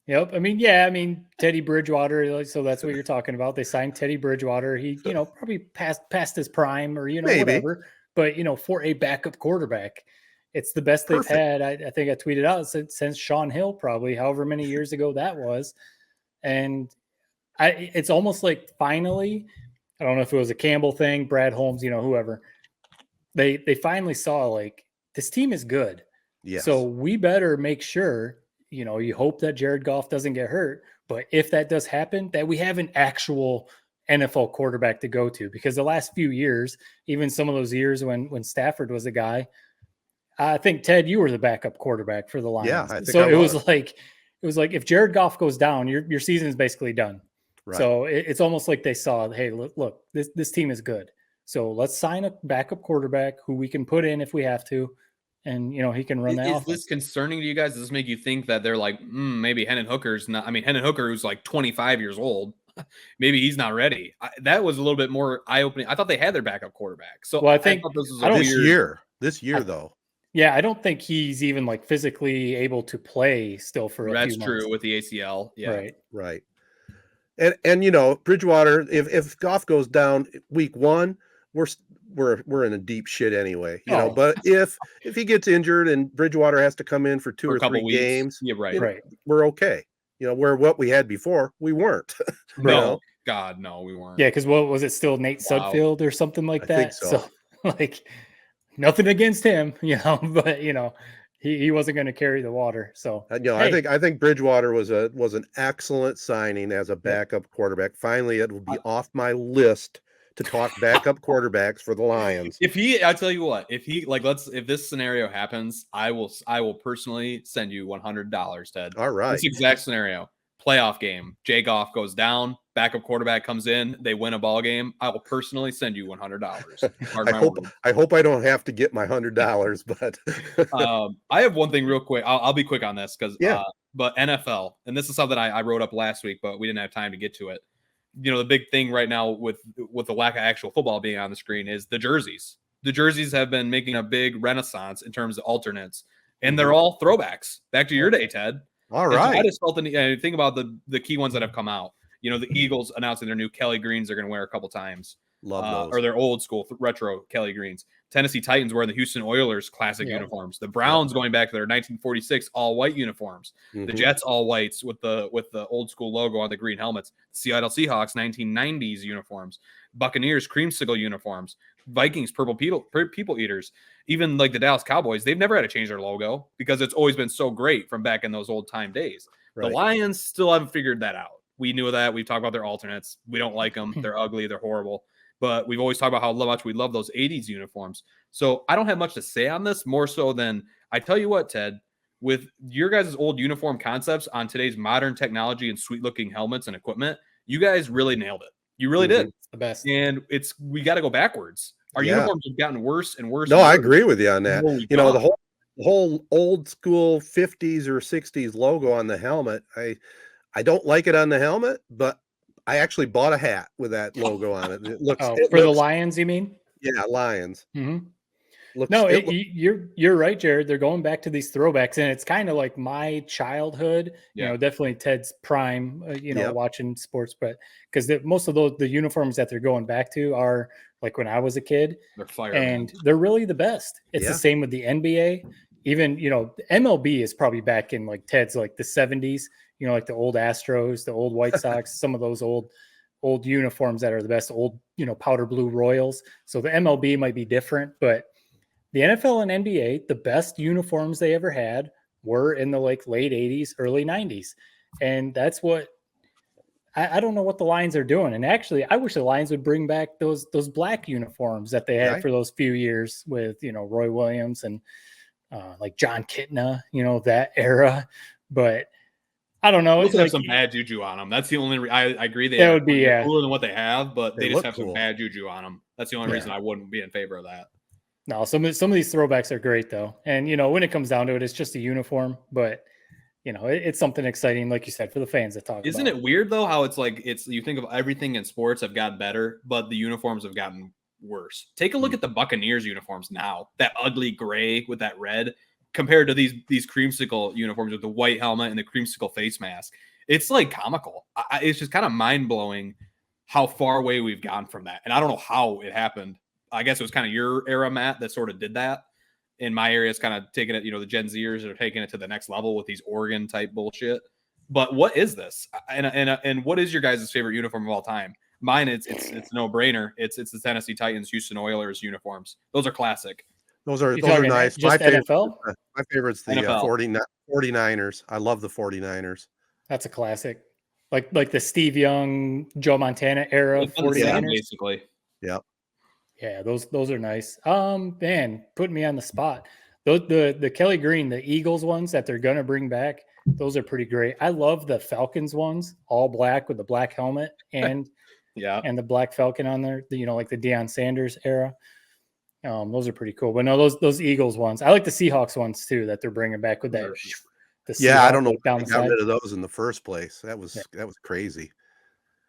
Yep. I mean, Teddy Bridgewater. So that's what you're talking about. They signed Teddy Bridgewater. He, probably past his prime or maybe. Whatever. But for a backup quarterback, it's the best they've had. I think I tweeted out since Sean Hill, probably however many years ago that was. And it's almost like finally, I don't know if it was a Campbell thing, Brad Holmes, whoever. They finally saw like this team is good. Yes. So we better make sure, you hope that Jared Goff doesn't get hurt. But if that does happen, that we have an actual NFL quarterback to go to, because the last few years, even some of those years when Stafford was the guy, I think Ted, you were the backup quarterback for the Lions. Yeah, I think so I was. It was like if Jared Goff goes down, your season is basically done. Right. So it's almost like they saw, hey, look, this team is good. So let's sign a backup quarterback who we can put in if we have to, and he can run that. Is this concerning to you guys? Does this make you think that they're like, maybe Hendon Hooker's not? I mean, Hendon Hooker who's like 25 years old. Maybe he's not ready. That was a little bit more eye-opening. I thought they had their backup quarterback. So I think this year though. Yeah, I don't think he's even like physically able to play still for a few months. That's true with the ACL. Yeah. Right. And Bridgewater, if Goff goes down week 1, we're in a deep shit anyway, but if he gets injured and Bridgewater has to come in for 2 or 3 games, right. We're okay. Where what we had before, we weren't. No, God, no, we weren't. Yeah, because what was it, still Nate Sudfeld or something like that? I think so. Like, nothing against him, but he wasn't going to carry the water. So I think Bridgewater was an excellent signing as a backup quarterback. Finally, it will be off my list to talk backup quarterbacks for the Lions. I tell you what, if this scenario happens, I will personally send you $100, Ted. All right. This exact scenario. Playoff game. Jay Goff goes down, backup quarterback comes in, they win a ball game. I will personally send you $100. I hope I don't have to get my $100, but I have one thing real quick. I'll be quick on this but NFL, and this is something I wrote up last week, but we didn't have time to get to it. The big thing right now with the lack of actual football being on the screen is the jerseys. The jerseys have been making a big renaissance in terms of alternates, and they're all throwbacks. Back to your day, Ted. All right. So I just felt think about the key ones that have come out. The Eagles announcing their new Kelly Greens they're going to wear a couple times. Love those. Or their old school retro Kelly Greens. Tennessee Titans wearing the Houston Oilers classic uniforms. The Browns going back to their 1946 all white uniforms. Mm-hmm. The Jets all whites with the old school logo on the green helmets. Seattle Seahawks 1990s uniforms. Buccaneers creamsicle uniforms. Vikings purple people eaters. Even like the Dallas Cowboys, they've never had to change their logo because it's always been so great from back in those old time days. Right. The Lions still haven't figured that out. We knew that. We've talked about their alternates. We don't like them. They're ugly. They're horrible. But we've always talked about how much we love those 80s uniforms. So I don't have much to say on this, more so than I tell you what, Ted, with your guys' old uniform concepts on today's modern technology and sweet looking helmets and equipment, you guys really nailed it. You really did. It's the best. And we got to go backwards. Our uniforms have gotten worse and worse. No, I agree with you on that. The whole old school 50s or 60s logo on the helmet, I don't like it on the helmet, but I actually bought a hat with that logo on it. It looks the Lions, you mean? Yeah, Lions. Mm-hmm. You're right, Jared. They're going back to these throwbacks, and it's kind of like my childhood. Yeah. Definitely Ted's prime. Yep. Watching sports, but because most of the uniforms that they're going back to are like when I was a kid, They're fire, and man. they're really the best. It's Yeah. the same with the NBA. Even the MLB is probably back in like Ted's like the 70s. Like the old Astros, the old White Sox, some of those old uniforms that are the best. Old powder blue Royals. So the MLB might be different, but the NFL and NBA, the best uniforms they ever had were in the like late 80s, early 90s. And that's what I don't know what the Lions are doing. And actually, I wish the Lions would bring back those black uniforms that they had for those few years with, Roy Williams and like John Kitna, that era. But I don't know. They have some bad juju on them. That's the only. I agree. That would be cooler than what they have, but they just have cool. some bad juju on them. That's the only reason I wouldn't be in favor of that. No, some of these throwbacks are great though, and when it comes down to it, it's just a uniform, but it's something exciting, like you said, for the fans to talk. Isn't it weird though how it's like you think of everything in sports have gotten better, but the uniforms have gotten worse. Take a look at the Buccaneers uniforms now. That ugly gray with that red compared to these creamsicle uniforms with the white helmet and the creamsicle face mask. It's like comical. It's just kind of mind blowing how far away we've gone from that, and I don't know how it happened. I guess it was kind of your era, Matt, that sort of did that. In my area, it's kind of taking it, the Gen Zers are taking it to the next level with these Oregon type bullshit. But what is this? And what is your guys' favorite uniform of all time? Mine, it's no brainer. It's the Tennessee Titans, Houston Oilers uniforms. Those are classic. Those are nice. Just NFL? My favorite's the NFL. 49ers. I love the 49ers. That's a classic. Like the Steve Young, Joe Montana era 49ers. Basically. Yep. Yeah, those are nice. Man, putting me on the spot. The Kelly Green, the Eagles ones that they're gonna bring back, those are pretty great. I love the Falcons ones, all black with the black helmet and and the black Falcon on there. Like the Deion Sanders era. Those are pretty cool. But no, those Eagles ones. I like the Seahawks ones too that they're bringing back with that. I don't know why they got rid of those in the first place. That was crazy.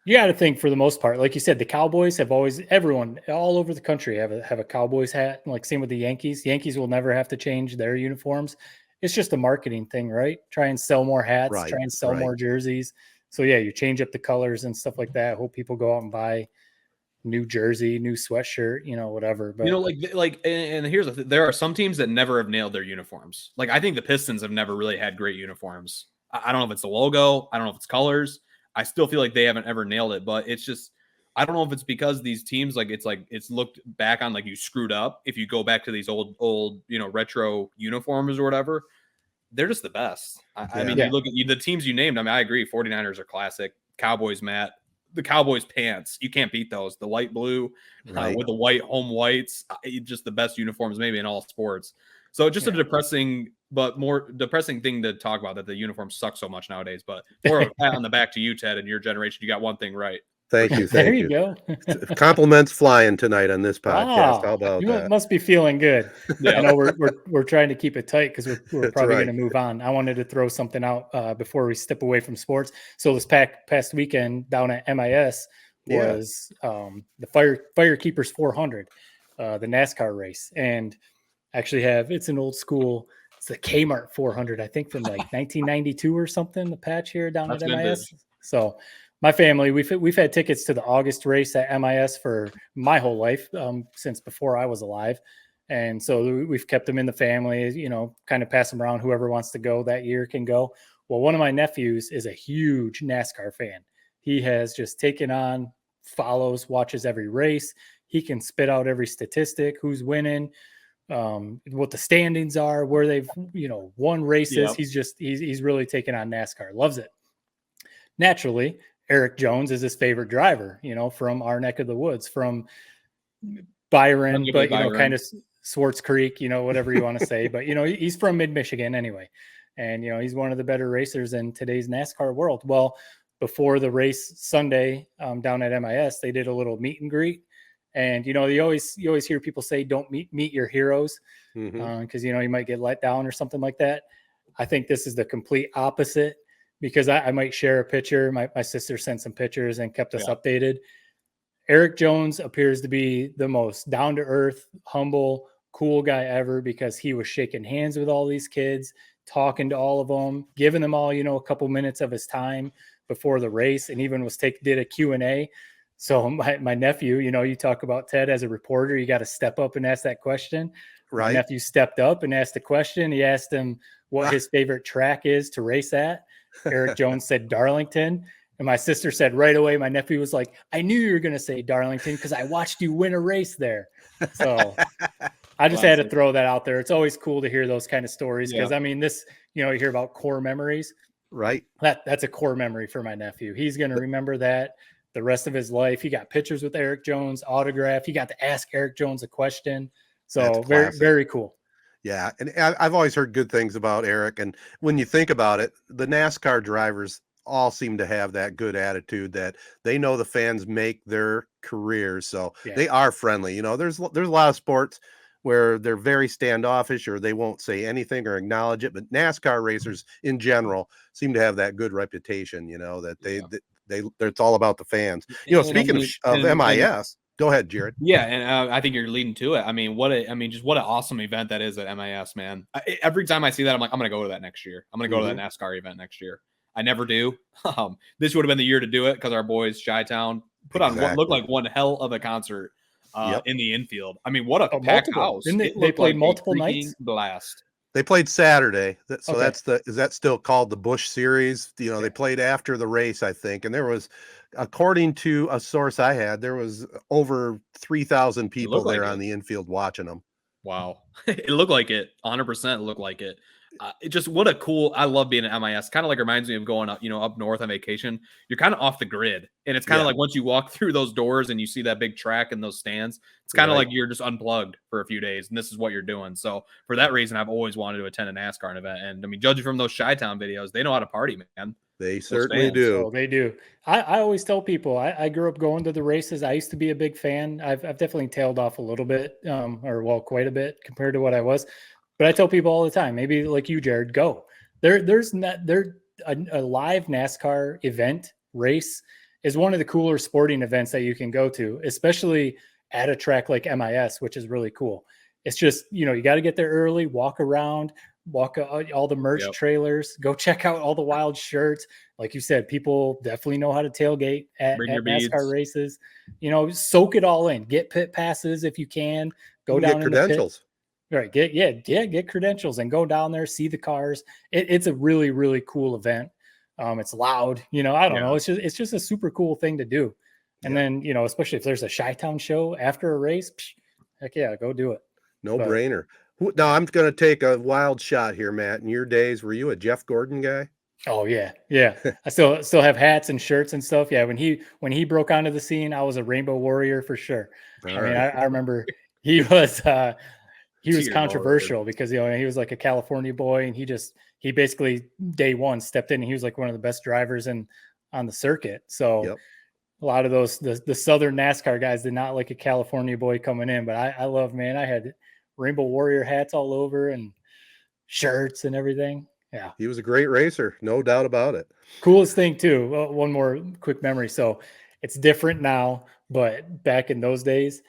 You got to think for the most part, like you said, the Cowboys have always, everyone all over the country have a Cowboys hat. Like same with the Yankees. Yankees will never have to change their uniforms. It's just a marketing thing, right? Try and sell more hats, try and sell more jerseys. So yeah, you change up the colors and stuff like that. Hope people go out and buy new jersey, new sweatshirt, whatever. But and here's the thing. There are some teams that never have nailed their uniforms. Like I think the Pistons have never really had great uniforms. I don't know if it's the logo. I don't know if it's colors. I still feel like they haven't ever nailed it, but it's just, I don't know if it's because these teams, it's looked back on like you screwed up. If you go back to these old, retro uniforms or whatever, they're just the best. I mean, you look at the teams you named. I mean, I agree. 49ers are classic. Cowboys, Matt, the Cowboys pants, you can't beat those. The light blue with the white home whites, just the best uniforms maybe in all sports. So just a more depressing thing to talk about, that the uniforms suck so much nowadays. But more of a pat on the back to you, Ted, and your generation. You got one thing right. Thank you. There you go. Compliments flying tonight on this podcast. How about that? Must be feeling good. I know we're trying to keep it tight because we're probably going to move on. I wanted to throw something out before we step away from sports. So this past weekend down at MIS was the Firekeepers 400, the NASCAR race, and actually it's an old school. It's the Kmart 400, I think from like 1992 or something. The patch here down at MIS. So my family, we've had tickets to the August race at MIS for my whole life, since before I was alive, and so we've kept them in the family. Kind of pass them around. Whoever wants to go that year can go. Well, one of my nephews is a huge NASCAR fan. He has just taken on, follows, watches every race. He can spit out every statistic, who's winning, what the standings are, where they've won races. He's really taken on NASCAR, loves it. Naturally, Erik Jones is his favorite driver, from our neck of the woods, from Byron, but kind of Swartz Creek, whatever you want to say, but he's from mid-Michigan anyway, and he's one of the better racers in today's NASCAR world. Well, before the race Sunday down at MIS, they did a little meet and greet. And, you always hear people say, don't meet your heroes, because, you might get let down or something like that. I think this is the complete opposite, because I might share a picture. My sister sent some pictures and kept us updated. Erik Jones appears to be the most down-to-earth, humble, cool guy ever because he was shaking hands with all these kids, talking to all of them, giving them all, a couple minutes of his time before the race, and even did a Q&A. So my nephew, you talk about Ted as a reporter, you got to step up and ask that question. Right. My nephew stepped up and asked the question. He asked him what his favorite track is to race at. Erik Jones said Darlington. And my sister said right away, my nephew was like, I knew you were going to say Darlington because I watched you win a race there. So I just had to throw that out there. It's always cool to hear those kind of stories because, this, you hear about core memories. Right. That's a core memory for my nephew. He's going to remember that the rest of his life. He got pictures with Erik Jones, autograph. He got to ask Erik Jones a question. So very, very cool. Yeah. And I've always heard good things about Erik. And when you think about it, the NASCAR drivers all seem to have that good attitude that they know the fans make their careers. So they are friendly. There's a lot of sports where they're very standoffish or they won't say anything or acknowledge it. But NASCAR racers in general seem to have that good reputation, that it's all about the fans. Speaking of MIS, go ahead, Jared. Yeah, and I think you're leading to it. Just what an awesome event that is at MIS, man. Every time I see that, I'm like, I'm going to go to that next year. I'm going to go to that NASCAR event next year. I never do. This would have been the year to do it because our boys, Chi-Town, put on what looked like one hell of a concert in the infield. What a packed house. They played like multiple nights? Blast. They played Saturday. So is that still called the Busch Series? They played after the race, I think. And there was, according to a source I had, there was over 3,000 people there on the infield watching them. Wow. It looked like it. 100% looked like it. I love being at MIS. Kind of like reminds me of going up, up north on vacation. You're kind of off the grid. And it's kind of like once you walk through those doors and you see that big track and those stands, it's kind of like you're just unplugged for a few days and this is what you're doing. So for that reason, I've always wanted to attend a NASCAR event. And judging from those Chi-Town videos, they know how to party, man. They certainly do. So they do. I always tell people I grew up going to the races. I used to be a big fan. I've definitely tailed off a little bit, quite a bit compared to what I was. But I tell people all the time, maybe like you, Jared, go. There's a live NASCAR event race is one of the cooler sporting events that you can go to, especially at a track like MIS, which is really cool. It's just, you got to get there early, walk around, walk all the merch trailers, go check out all the wild shirts. Like you said, people definitely know how to tailgate at NASCAR races. Soak it all in. Get pit passes if you can. Go down in credentials. The pit. Right. Get credentials and go down there, see the cars. It's a really, really cool event. It's loud, I don't know. It's just a super cool thing to do. And then, especially if there's a Chi-Town show after a race, heck yeah, go do it. No brainer. Now I'm going to take a wild shot here, Matt. In your days, were you a Jeff Gordon guy? Oh yeah. Yeah. I still have hats and shirts and stuff. Yeah. When he broke onto the scene, I was a Rainbow Warrior for sure. I remember he was controversial because, he was like a California boy and he basically day one stepped in and he was like one of the best drivers on the circuit. So a lot of those, the Southern NASCAR guys did not like a California boy coming in, but I love, man, I had Rainbow Warrior hats all over and shirts and everything. Yeah. He was a great racer. No doubt about it. Coolest thing too. One more quick memory. So it's different now, but back in those days,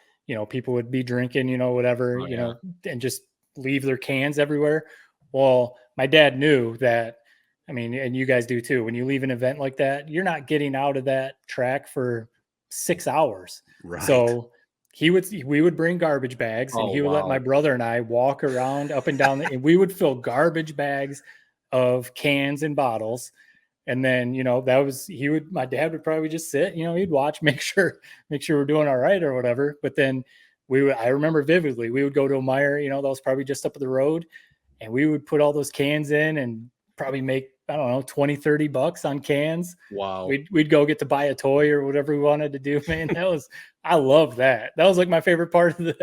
people would be drinking, whatever, and just leave their cans everywhere. Well, my dad knew that, and you guys do too. When you leave an event like that, you're not getting out of that track for 6 hours. Right. So we would bring garbage bags and he would let my brother and I walk around up and down and we would fill garbage bags of cans and bottles. And then, my dad would probably just sit, he'd watch, make sure we're doing all right or whatever. But then I remember vividly, we would go to a Meijer, that was probably just up the road and we would put all those cans in and probably make, I don't know, 20, 30 bucks on cans. Wow. We'd go get to buy a toy or whatever we wanted to do, man. I love that. That was like my favorite part of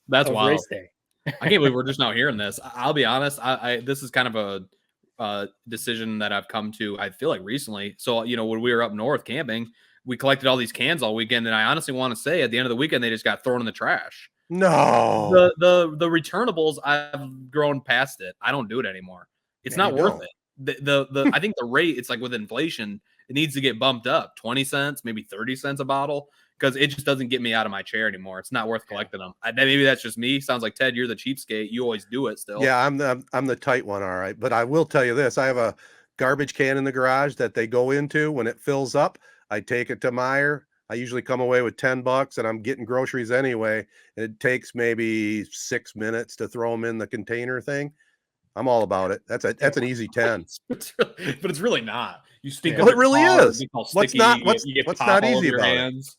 that's wild. Race day. I can't believe we're just now hearing this. I'll be honest. This is kind of a decision that I've come to, I feel like recently. So, when we were up north camping, we collected all these cans all weekend. And I honestly want to say at the end of the weekend, they just got thrown in the trash. No, the returnables, I've grown past it. I don't do it anymore. It's not worth it. I think the rate, it's like with inflation, it needs to get bumped up 20 cents, maybe 30 cents a bottle, because it just doesn't get me out of my chair anymore. It's not worth collecting them. Maybe that's just me. Sounds like, Ted, you're the cheapskate. You always do it still. Yeah, I'm the tight one, all right. But I will tell you this: I have a garbage can in the garage that they go into when it fills up. I take it to Meijer. I usually come away with $10, and I'm getting groceries anyway. It takes maybe 6 minutes to throw them in the container thing. I'm all about it. That's an easy 10. But it's really not. You stink Yeah. up Well, it your really car, is. it gets all What's sticky, not- you get what's pop not all easy over your about it? hands.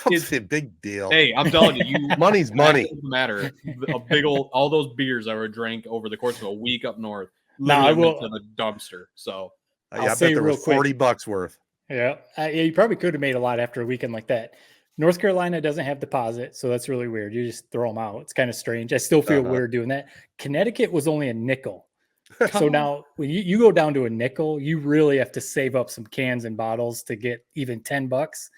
It's a big deal. Hey, I'm telling you, Money's money. It doesn't matter. A big old, all those beers I would drink over the course of a week up north, Now, I literally went will- to the dumpster. So I'll Yeah, I say bet there real was quick- $40 worth. Yeah, you probably could have made a lot after a weekend like that. North Carolina doesn't have deposit, so that's really weird. You just throw them out. It's kind of strange. I still feel weird doing that. Connecticut was only a nickel. So now when you go down to a nickel, you really have to save up some cans and bottles to get even $10.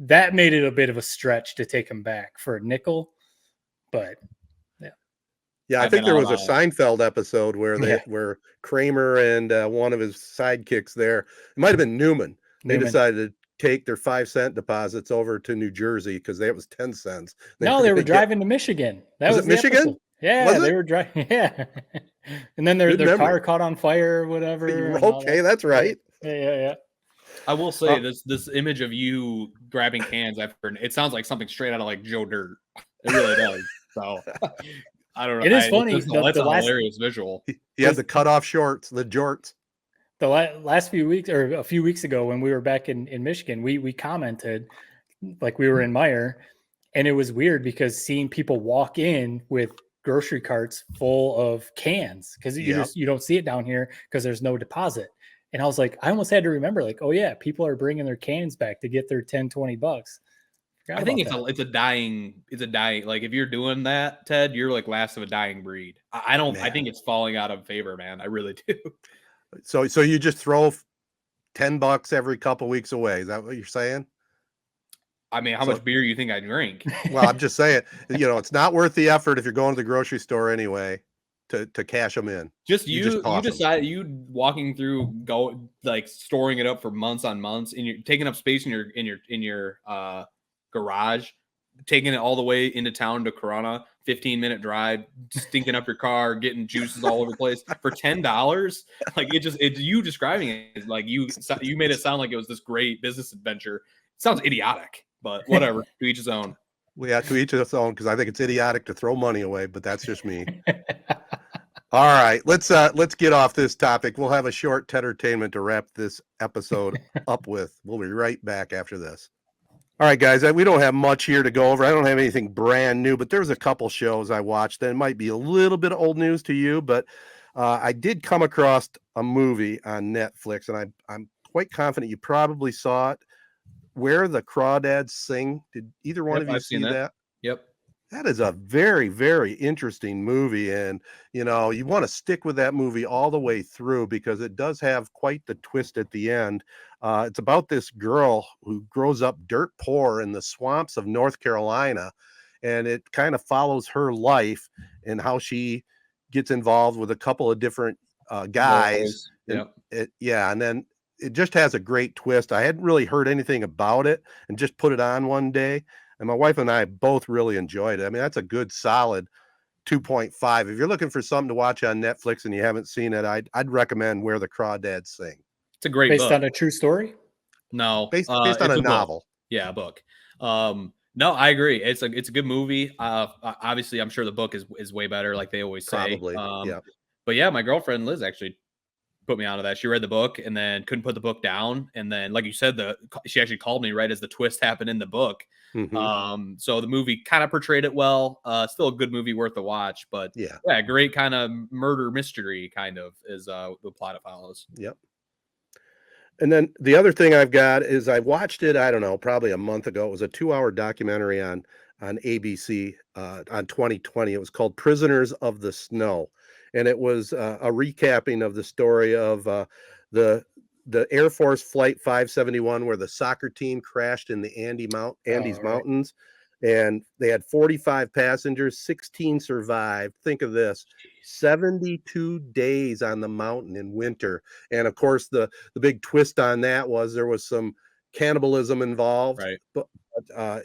That made it a bit of a stretch to take them back for a nickel. But Yeah, I I've think been there all was a about Seinfeld episode where where Kramer and one of his sidekicks there, it might have been Newman. They decided to take their 5-cent deposits over to New Jersey because it was 10 cents. No, they were driving to Michigan. That was it the Michigan? episode. Yeah, Was they it? were driving. Yeah, and then Good their car memory. caught on fire or whatever. and all Okay, that. that's right. Yeah. I will say this image of you grabbing cans after it sounds like something straight out of like Joe Dirt. It really does. So I don't know. It is funny. That's The a last- hilarious visual. He had the cutoff shorts, the jorts. The last few weeks or a few weeks ago when we were back in Michigan, we commented like we were in Meijer, and it was weird because seeing people walk in with grocery carts full of cans because you don't see it down here because there's no deposit. And I was like, I almost had to remember, like, oh yeah, people are bringing their cans back to get their $10-20. I think it's a dying, like if you're doing that, Ted, you're like last of a dying breed. I think it's falling out of favor, man. I really do. So you just throw $10 every couple weeks away. Is that what you're saying? I mean, how much beer you think I drink? Well, I'm just saying, it's not worth the effort if you're going to the grocery store anyway to cash them in. Just You you toss 'em. decide you walking through storing it up for months on months, and you're taking up space in your garage, taking it all the way into town to Corona, 15-minute drive, stinking up your car, getting juices all over the place for $10. Like it's you describing it is like you made it sound like it was this great business adventure. It sounds idiotic, but whatever. To each his own. We have to each his own because I think it's idiotic to throw money away, but that's just me. All right, let's get off this topic. We'll have a short Tedertainment to wrap this episode up with. We'll be right back after this. All right, guys, we don't have much here to go over. I don't have anything brand new, but there's a couple shows I watched that might be a little bit of old news to you, but I did come across a movie on Netflix, and I'm quite confident you probably saw it, Where the Crawdads Sing. Did either one of you see that? Yep. That is a very, very interesting movie. And, you want to stick with that movie all the way through because it does have quite the twist at the end. It's about this girl who grows up dirt poor in the swamps of North Carolina. And it kind of follows her life and how she gets involved with a couple of different guys. Yep. And then it just has a great twist. I hadn't really heard anything about it and just put it on one day. And my wife and I both really enjoyed it. I mean, that's a good solid 2.5. If you're looking for something to watch on Netflix and you haven't seen it, I'd recommend Where the Crawdads Sing. It's a great based book. on a true story. No, Based on a novel. Book. Yeah, a book. No, I agree. It's a good movie. Obviously, I'm sure the book is way better, like they always say. Probably. Yeah. But yeah, my girlfriend Liz actually put me onto that. She read the book and then couldn't put the book down. And then, like you said, she actually called me right as the twist happened in the book. Mm-hmm. So the movie kind of portrayed it well. Still a good movie worth a watch, but yeah, great kind of murder mystery kind of is the plot it follows. Yep. And then the other thing I've got is I watched it, I don't know, probably a month ago. It was a 2-hour documentary on ABC on 2020. It was called Prisoners of the Snow. And it was a recapping of the story of the Air Force Flight 571, where the soccer team crashed in the Andes Mountains. and they had 45 passengers, 16 survived. Think of this, 72 days on the mountain in winter. And of course, the big twist on that was there was some cannibalism involved, Right. but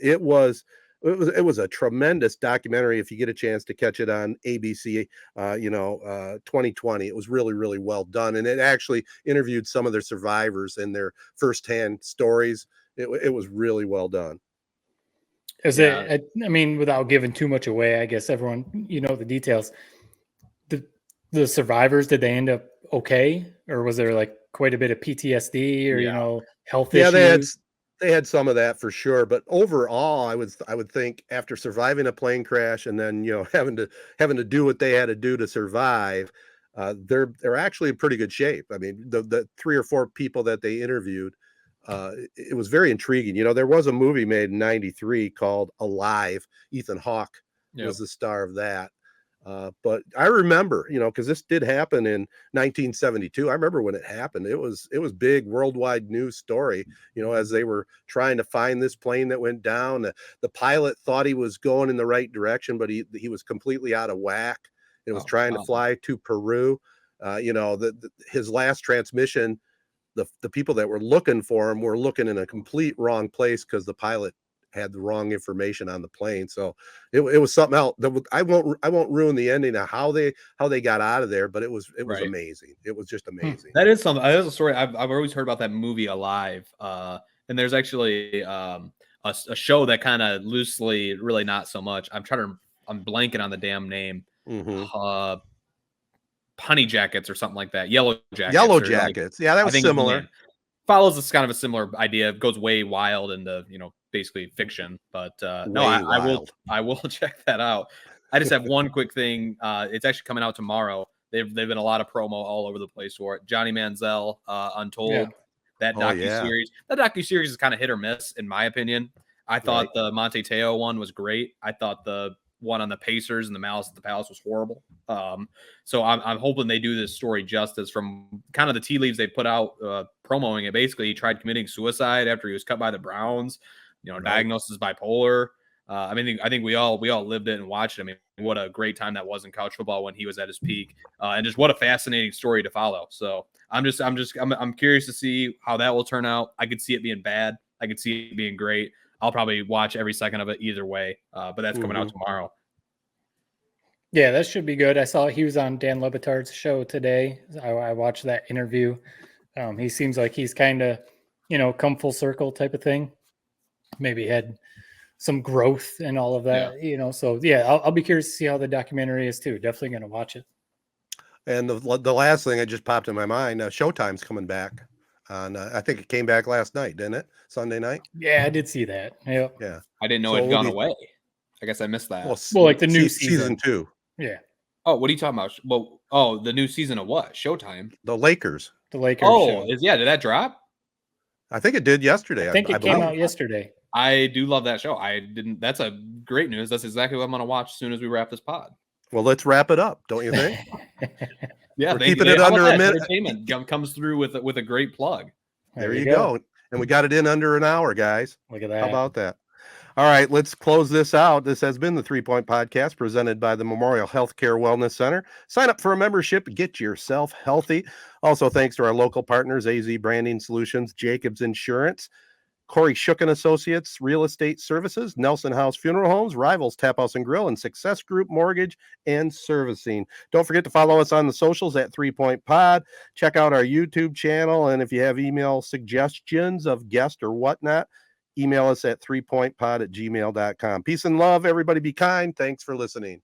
it was a tremendous documentary. If you get a chance to catch it on ABC, 2020, it was really, really well done. And it actually interviewed some of their survivors and their firsthand stories. It was really well done. Is Yeah. it? I mean, without giving too much away, I guess everyone the details. The survivors, did they end up okay, or was there like quite a bit of PTSD or health issues? They had some of that for sure, but overall, I would think after surviving a plane crash and then having to do what they had to do to survive, they're actually in pretty good shape. I mean, the 3 or 4 people that they interviewed, it was very intriguing. There was a movie made in '93 called Alive. Ethan Hawke was the star of that. But I remember, because this did happen in 1972. I remember when it happened. It was big worldwide news story, as they were trying to find this plane that went down. The pilot thought he was going in the right direction, but he was completely out of whack. It was trying to fly to Peru. His last transmission, the people that were looking for him were looking in a complete wrong place because the pilot had the wrong information on the plane. So it was something else. I won't ruin the ending of how they got out of there, but it was amazing. It was just amazing. That is something. That is a story I've always heard about, that movie Alive. And there's actually a show that kind of loosely, really not so much. I'm blanking on the damn name. Mm-hmm. Honey Jackets or something like that. Yellow Jackets. Yellow Jackets. Yeah, that was similar. Follows this kind of a similar idea. It goes way wild into basically fiction. But I will check that out. I just have one quick thing. It's actually coming out tomorrow. They've been a lot of promo all over the place for it. Johnny Manziel, Untold, that docuseries. That docuseries is kind of hit or miss in my opinion. I thought the Monte Teo one was great. I thought the one on the Pacers and the Malice at the Palace was horrible. So I'm hoping they do this story justice. From kind of the tea leaves they put out promoting it. Basically, he tried committing suicide after he was cut by the Browns. Diagnosed as bipolar. I think we all lived it and watched it. I mean, what a great time that was in college football when he was at his peak, and just what a fascinating story to follow. So I'm curious to see how that will turn out. I could see it being bad. I could see it being great. I'll probably watch every second of it either way. But that's coming out tomorrow. Yeah, that should be good. I saw he was on Dan Le Batard's show today. I watched that interview. He seems like he's kind of, come full circle type of thing. Maybe had some growth and all of that, So I'll be curious to see how the documentary is too. Definitely going to watch it. And the last thing that just popped in my mind, Showtime's coming back on. I think it came back last night, didn't it? Sunday night. Yeah, I did see that. Yeah. I didn't know it had gone away. I guess I missed that. Well, like the new season 2. Yeah. Oh, what are you talking about? Well, the new season of what? Showtime. The Lakers. The Lakers. Oh, did that drop? I think it did yesterday. I think it came out yesterday. I do love that show. That's a great news. That's exactly what I'm going to watch as soon as we wrap this pod. Well, let's wrap it up, don't you think? Yeah, we're keeping it under a minute. Entertainment comes through with a great plug. There you go. And we got it in under an hour, guys. Look at that. How about that? All right, let's close this out. This has been the 3 Point Podcast presented by the Memorial Healthcare Wellness Center. Sign up for a membership, get yourself healthy. Also, thanks to our local partners, AZee Branding Solutions, Jacobs Insurance, Kori Shook & Associates Real Estate Services, Nelson House Funeral Homes, Rivals Taphouse and Grille, and Success Group Mortgage and Servicing. Don't forget to follow us on the socials at 3 Point Pod. Check out our YouTube channel, and if you have email suggestions of guests or whatnot, email us at 3pointpod@gmail.com. Peace and love. Everybody be kind. Thanks for listening.